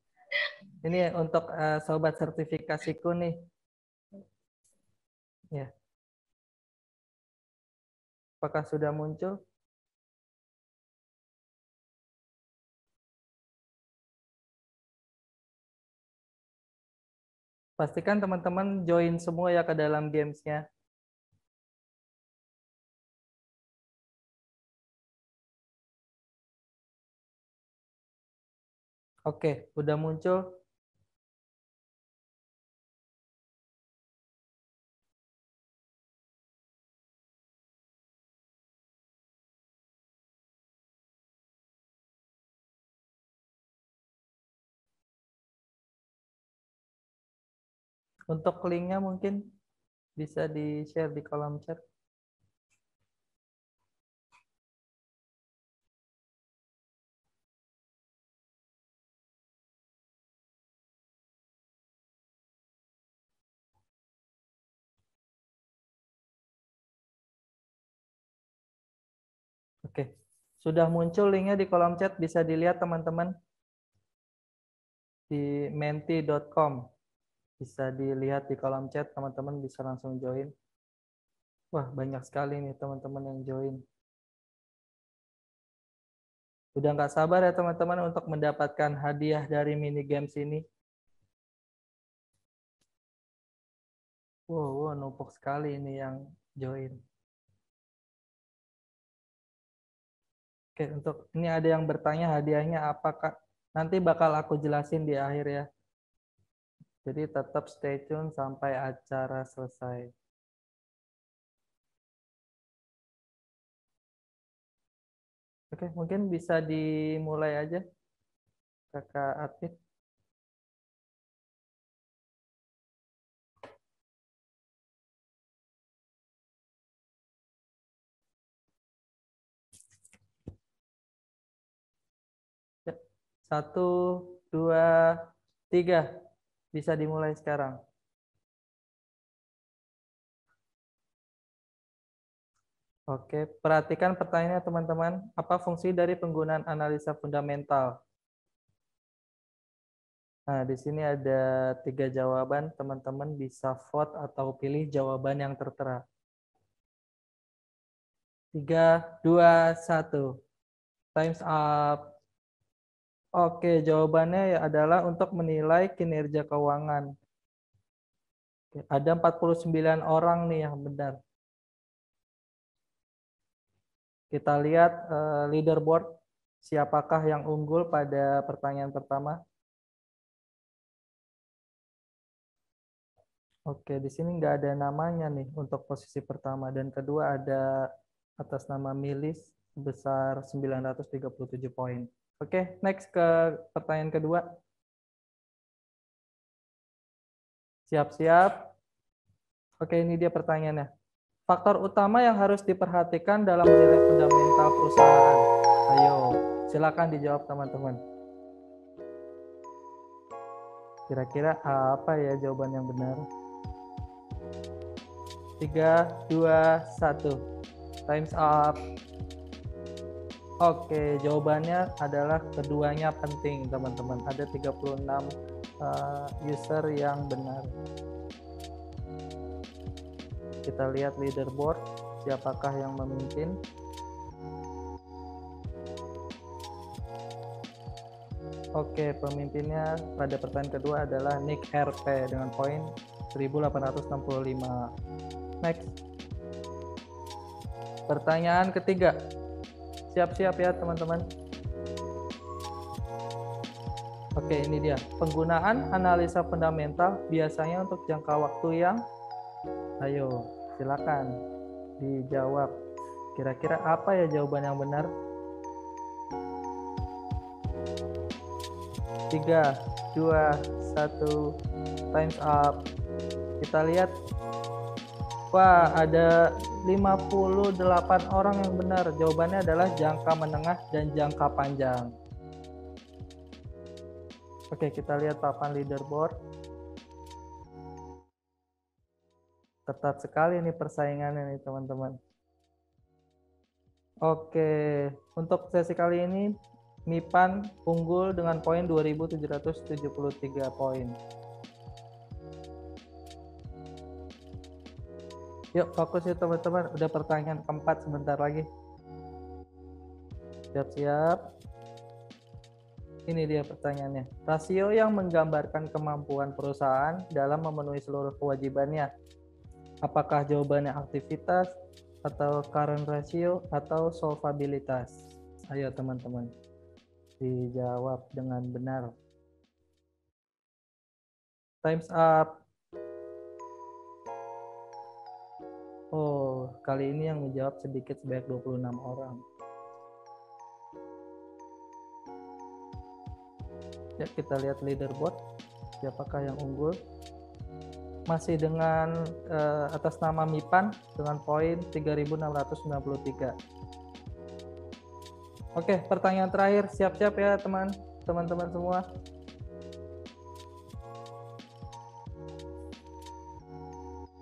Ini untuk sobat sertifikasiku nih. Ya, apakah sudah muncul? Pastikan teman-teman join semua ya ke dalam gamesnya. Oke, udah muncul. Untuk linknya mungkin bisa di-share di kolom chat. Oke, sudah muncul linknya di kolom chat, bisa dilihat teman-teman di menti.com. Bisa dilihat di kolom chat, teman-teman bisa langsung join. Wah, banyak sekali nih teman-teman yang join. Udah nggak sabar ya teman-teman untuk mendapatkan hadiah dari mini games ini. Wow, numpuk sekali ini yang join. Oke, untuk ini ada yang bertanya hadiahnya apa, Kak? Nanti bakal aku jelasin di akhir ya. Jadi tetap stay tune sampai acara selesai. Oke, mungkin bisa dimulai aja, Kakak Atif. Ya. 1, 2, 3. Bisa dimulai sekarang. Oke, perhatikan pertanyaannya teman-teman. Apa fungsi dari penggunaan analisa fundamental? Nah, di sini ada 3 jawaban. Teman-teman bisa vote atau pilih jawaban yang tertera. 3, 2, 1. Time's up. Oke, jawabannya adalah untuk menilai kinerja keuangan. Oke, ada 49 orang nih yang benar. Kita lihat leaderboard. Siapakah yang unggul pada pertanyaan pertama? Oke, di sini nggak ada namanya nih untuk posisi pertama. Dan kedua ada atas nama Milis sebesar 937 poin. Oke, next ke pertanyaan kedua. Siap-siap. Oke, ini dia pertanyaannya. Faktor utama yang harus diperhatikan dalam menilai fundamental perusahaan. Ayo, silakan dijawab teman-teman. Kira-kira apa ya jawaban yang benar? 3, 2, 1. Time's up. Oke, jawabannya adalah keduanya penting, teman-teman. Ada 36 user yang benar. Kita lihat leaderboard, siapakah yang memimpin. Oke, pemimpinnya pada pertanyaan kedua adalah Nick RP dengan poin 1865. Next. Pertanyaan ketiga. Siap-siap ya teman-teman. Oke, ini dia. Penggunaan analisa fundamental biasanya untuk jangka waktu yang, ayo silakan dijawab. Kira-kira apa ya jawaban yang benar? 3, 2, 1. Time's up. Kita lihat. Wah, ada 58 orang yang benar. Jawabannya adalah jangka menengah dan jangka panjang. Oke, kita lihat papan leaderboard. Ketat sekali nih persaingannya nih teman-teman. Oke, untuk sesi kali ini Mipan unggul dengan poin 2773 poin. Yuk fokus ya teman-teman, udah pertanyaan keempat sebentar lagi. Siap-siap. Ini dia pertanyaannya. Rasio yang menggambarkan kemampuan perusahaan dalam memenuhi seluruh kewajibannya. Apakah jawabannya aktivitas, atau current ratio, atau solvabilitas? Ayo teman-teman, dijawab dengan benar. Time's up. Oh, kali ini yang menjawab sedikit sebanyak 26 orang. Ya, kita lihat leaderboard. Siapakah yang unggul? masih dengan atas nama MIPAN dengan poin 3.693. Oke, pertanyaan terakhir, siap-siap ya teman-teman semua.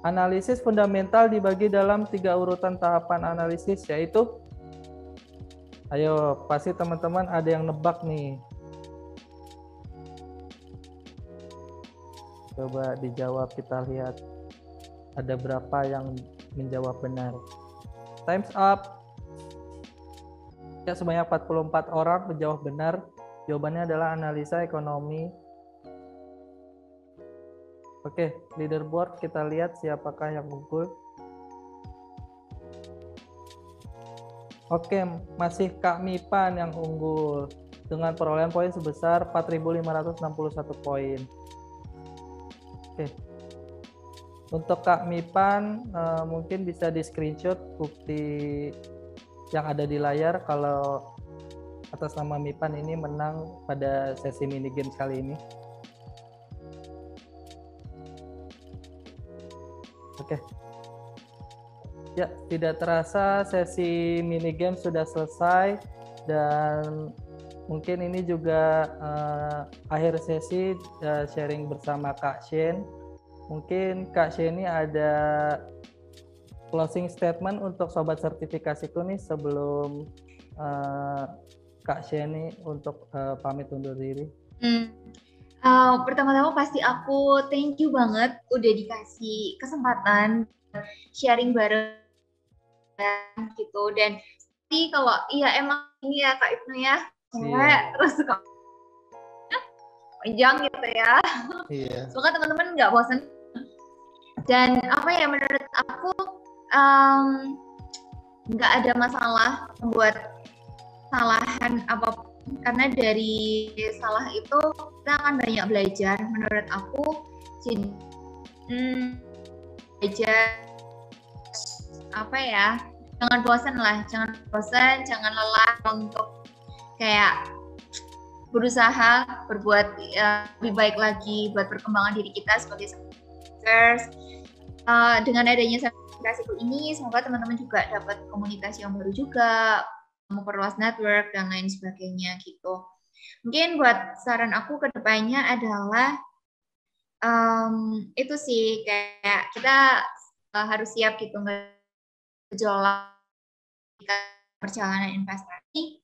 Analisis fundamental dibagi dalam 3 urutan tahapan analisis, yaitu, ayo, pasti teman-teman ada yang nebak nih. Coba dijawab, kita lihat ada berapa yang menjawab benar. Time's up. Ya, sebanyak 44 orang menjawab benar. Jawabannya adalah analisa ekonomi. Oke, leaderboard kita lihat siapakah yang unggul. Oke, masih Kak Mipan yang unggul dengan perolehan poin sebesar 4.561 poin. Oke. Untuk Kak Mipan mungkin bisa di screenshot bukti yang ada di layar kalau atas nama Mipan ini menang pada sesi mini games kali ini. Oke. Ya, tidak terasa sesi mini game sudah selesai dan mungkin ini juga akhir sesi sharing bersama Kak Shen. Mungkin Kak Shen ini ada closing statement untuk sobat sertifikasiku nih sebelum Kak Sheni untuk pamit undur diri. Pertama-tama pasti aku thank you banget udah dikasih kesempatan sharing bareng gitu. Dan pasti kalau iya emang ini ya Kak Ibnu ya, terus suka panjang gitu ya. Iya. Semoga teman-teman nggak bosan. Dan apa ya, menurut aku nggak ada masalah membuat kesalahan apapun, karena dari salah itu kita akan banyak belajar. Menurut aku belajar apa ya, jangan bosan, jangan lelah untuk kayak berusaha berbuat lebih baik lagi buat perkembangan diri kita sebagai sertifikators. Dengan adanya sertifikasiku ini, semoga teman-teman juga dapat komunitas yang baru juga, memperluas network dan lain sebagainya gitu. Mungkin buat saran aku ke depannya adalah itu sih, kayak kita harus siap gitu gejolak perjalanan investasi,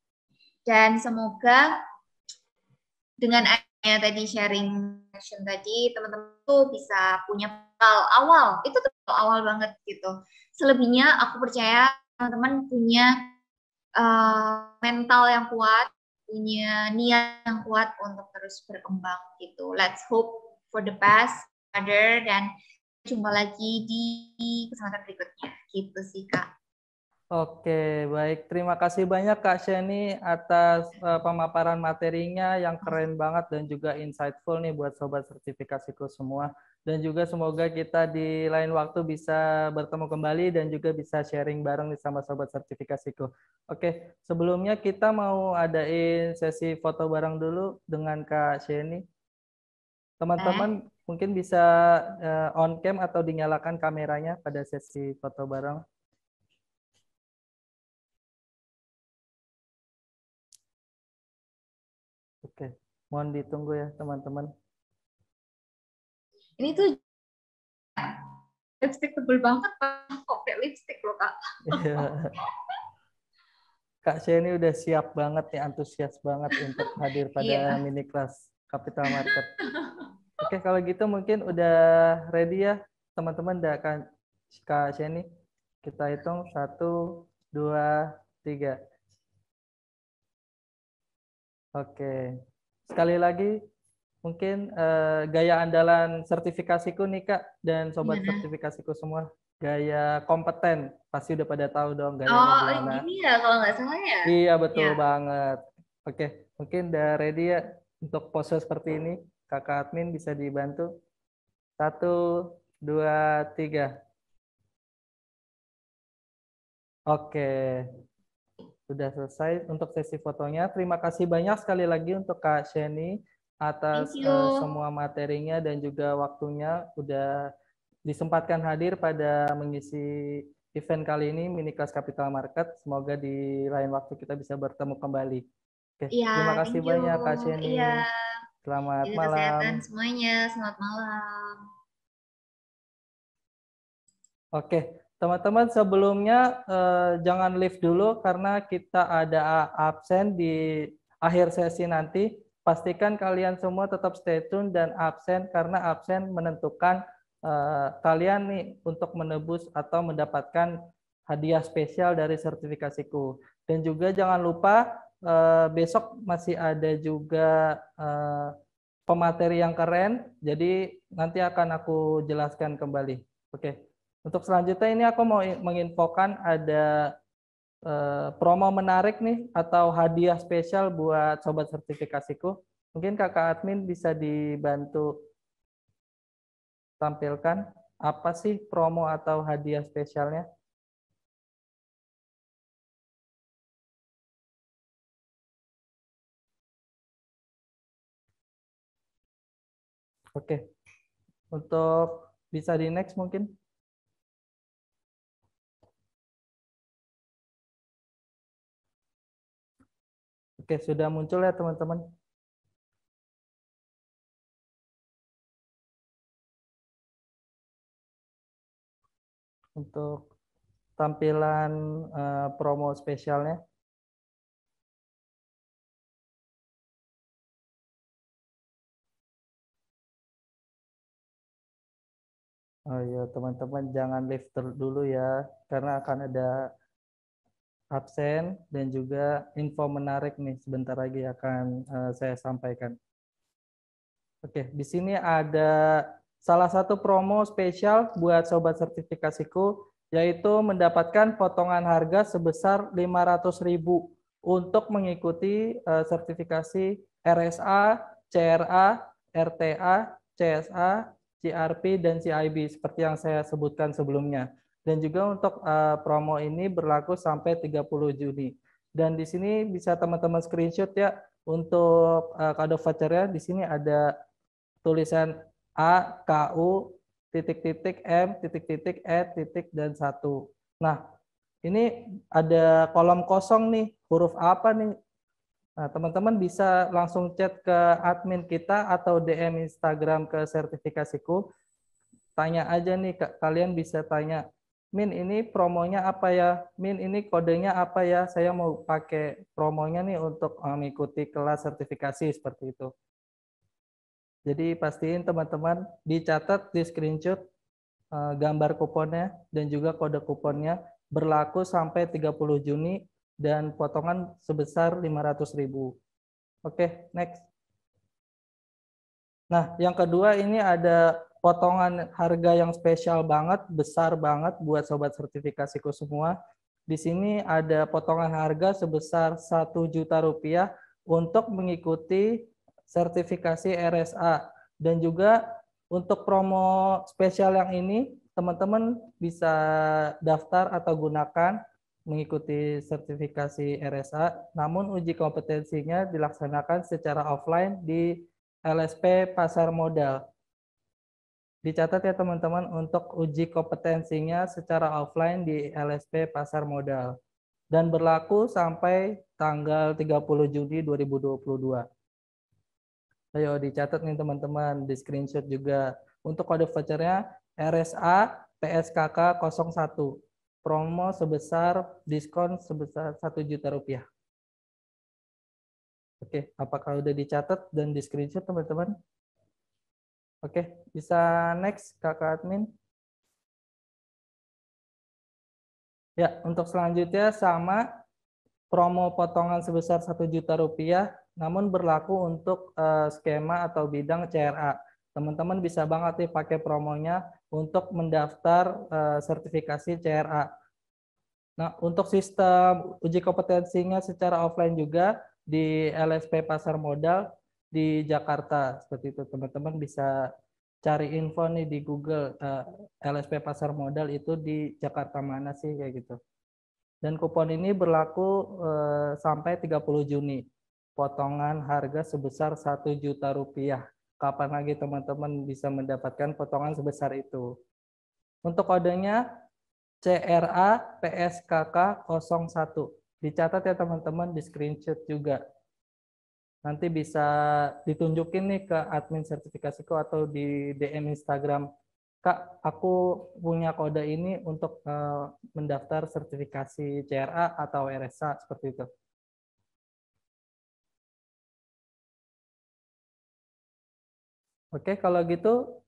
dan semoga dengan adanya tadi sharing session tadi, teman-teman tuh bisa punya bekal awal, itu tuh awal banget gitu. Selebihnya aku percaya teman-teman punya mental yang kuat, punya niat yang kuat untuk terus berkembang gitu. Let's hope for the best, dan jumpa lagi di kesempatan berikutnya gitu sih Kak. Oke, baik. Terima kasih banyak Kak Sheni atas pemaparan materinya yang keren banget dan juga insightful nih buat sobat sertifikasiku semua. Dan juga semoga kita di lain waktu bisa bertemu kembali dan juga bisa sharing bareng nih sama sobat sertifikasiku. Oke, sebelumnya kita mau adain sesi foto bareng dulu dengan Kak Sheni. Teman-teman mungkin bisa on cam atau dinyalakan kameranya pada sesi foto bareng. Oke, mohon ditunggu ya teman-teman. Ini tuh lipstick tebel banget, kok kayak lipstick loh Kak. Kak Sheni udah siap banget nih, antusias banget untuk hadir pada mini kelas Capital Market. Oke, kalau gitu mungkin udah ready ya teman-teman. Udah kan Kak Sheni? Kita hitung 1, 2, 3. Oke, sekali lagi mungkin gaya andalan sertifikasiku nih Kak dan sobat sertifikasiku semua, gaya kompeten, pasti udah pada tahu dong gayanya gimana. Oh, gini ya kalau nggak salah ya? Iya, betul banget. Oke, mungkin udah ready ya untuk pose seperti ini. Kakak admin bisa dibantu. 1, 2, 3. Oke. Sudah selesai untuk sesi fotonya. Terima kasih banyak sekali lagi untuk Kak Sheni atas semua materinya dan juga waktunya udah disempatkan hadir pada mengisi event kali ini Mini Kelas Capital Market. Semoga di lain waktu kita bisa bertemu kembali. Oke, Iya, terima kasih thank you. banyak Kak Iya, Sheni. Selamat jaga kesehatan malam. semuanya. Selamat malam. Oke, teman-teman sebelumnya jangan leave dulu karena kita ada absen di akhir sesi nanti. Pastikan kalian semua tetap stay tune dan absen karena absen menentukan kalian nih untuk menebus atau mendapatkan hadiah spesial dari sertifikasiku. Dan juga jangan lupa besok masih ada juga pemateri yang keren. Jadi nanti akan aku jelaskan kembali. Oke. Untuk selanjutnya ini aku mau menginfokan ada promo menarik nih atau hadiah spesial buat sobat sertifikasiku. Mungkin kakak admin bisa dibantu tampilkan apa sih promo atau hadiah spesialnya? Oke, untuk bisa di next mungkin. Oke, sudah muncul ya teman-teman. Untuk tampilan promo spesialnya. Oh iya, teman-teman jangan leave dulu ya, karena akan ada absen dan juga info menarik nih sebentar lagi akan saya sampaikan. Oke, di sini ada salah satu promo spesial buat sobat sertifikasiku, yaitu mendapatkan potongan harga sebesar 500.000 untuk mengikuti sertifikasi RSA, CRA, RTA, CSA, CRP, dan CIB seperti yang saya sebutkan sebelumnya. Dan juga untuk promo ini berlaku sampai 30 Juni. Dan di sini bisa teman-teman screenshot ya untuk kado vouchernya. Di sini ada tulisan A, KU, titik-titik, M, titik-titik, E, titik, dan 1. Nah, ini ada kolom kosong nih, huruf apa nih? Nah, teman-teman bisa langsung chat ke admin kita atau DM Instagram ke sertifikasiku. Tanya aja nih, kalian bisa tanya, Min ini promonya apa ya? Min ini kodenya apa ya? Saya mau pakai promonya nih untuk mengikuti kelas sertifikasi seperti itu. Jadi pastiin teman-teman dicatat di screenshot gambar kuponnya dan juga kode kuponnya berlaku sampai 30 Juni dan potongan sebesar 500.000. Oke, next. Nah, yang kedua ini ada potongan harga yang spesial banget, besar banget buat sobat sertifikasiku semua. Di sini ada potongan harga sebesar 1 juta rupiah untuk mengikuti sertifikasi RSA. Dan juga untuk promo spesial yang ini, teman-teman bisa daftar atau gunakan mengikuti sertifikasi RSA, namun uji kompetensinya dilaksanakan secara offline di LSP Pasar Modal. Dicatat ya teman-teman untuk uji kompetensinya secara offline di LSP Pasar Modal dan berlaku sampai tanggal 30 Juni 2022. Ayo dicatat nih teman-teman, di screenshot juga. Untuk kode vouchernya RSA PSKK 01. Promo sebesar diskon sebesar 1 juta rupiah. Oke, apakah udah dicatat dan di screenshot teman-teman? Oke, bisa next kakak admin. Ya, untuk selanjutnya sama promo potongan sebesar 1 juta rupiah, namun berlaku untuk skema atau bidang CRA. Teman-teman bisa banget nih pakai promonya untuk mendaftar sertifikasi CRA. Nah, untuk sistem uji kompetensinya secara offline juga di LSP Pasar Modal di Jakarta. Seperti itu, teman-teman bisa cari info nih di Google, LSP Pasar Modal itu di Jakarta mana sih, kayak gitu. Dan kupon ini berlaku sampai 30 Juni. Potongan harga sebesar 1 juta rupiah. Kapan lagi teman-teman bisa mendapatkan potongan sebesar itu? Untuk kodenya CRA PSKK 01. Dicatat ya teman-teman, di screenshot juga. Nanti bisa ditunjukin nih ke admin sertifikasiku atau di DM Instagram. Kak, aku punya kode ini untuk mendaftar sertifikasi CRA atau RSA seperti itu. Oke, kalau gitu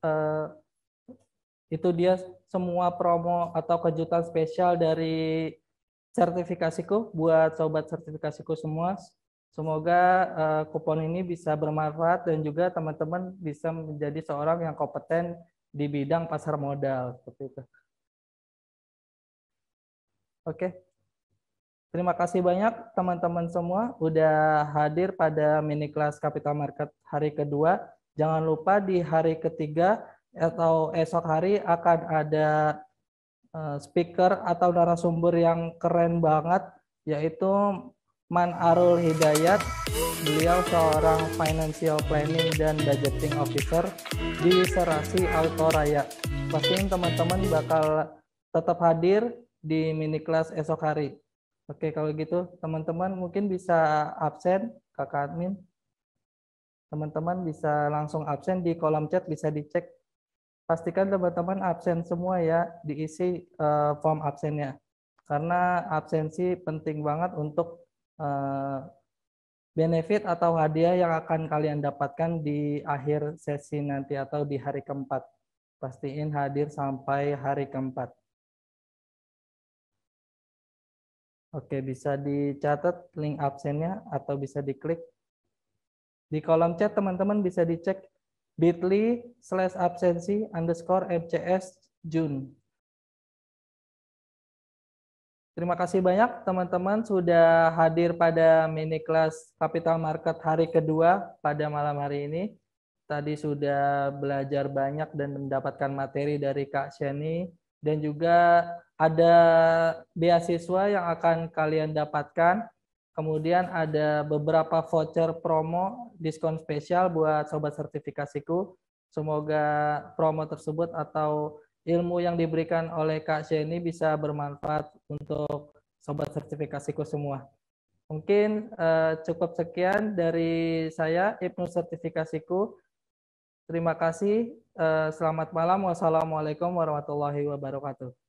itu dia semua promo atau kejutan spesial dari sertifikasiku buat sobat sertifikasiku semua. Semoga kupon ini bisa bermanfaat dan juga teman-teman bisa menjadi seorang yang kompeten di bidang pasar modal seperti itu. Oke. Terima kasih banyak teman-teman semua udah hadir pada mini kelas Capital Market hari kedua. Jangan lupa di hari ketiga atau esok hari akan ada speaker atau narasumber yang keren banget, yaitu Man Arul Hidayat. Beliau seorang financial planning dan budgeting officer di Serasi Auto Raya. Pastiin teman-teman bakal tetap hadir di mini kelas esok hari. Oke, kalau gitu teman-teman mungkin bisa absen, Kakak admin. Teman-teman bisa langsung absen di kolom chat, bisa dicek. Pastikan teman-teman absen semua ya, diisi form absennya. Karena absensi penting banget untuk benefit atau hadiah yang akan kalian dapatkan di akhir sesi nanti atau di hari keempat. Pastiin hadir sampai hari keempat. Oke, bisa dicatat link absennya atau bisa diklik. Di kolom chat teman-teman bisa dicek bit.ly/absensi_MCS June. Terima kasih banyak teman-teman sudah hadir pada mini kelas Capital Market hari kedua pada malam hari ini. Tadi sudah belajar banyak dan mendapatkan materi dari Kak Sheni. Dan juga ada beasiswa yang akan kalian dapatkan. Kemudian ada beberapa voucher promo diskon spesial buat sobat sertifikasiku. Semoga promo tersebut atau ilmu yang diberikan oleh Kak Sheni bisa bermanfaat untuk sobat sertifikasiku semua. Mungkin cukup sekian dari saya, Ibnu Sertifikasiku. Terima kasih. Selamat malam. Wassalamualaikum warahmatullahi wabarakatuh.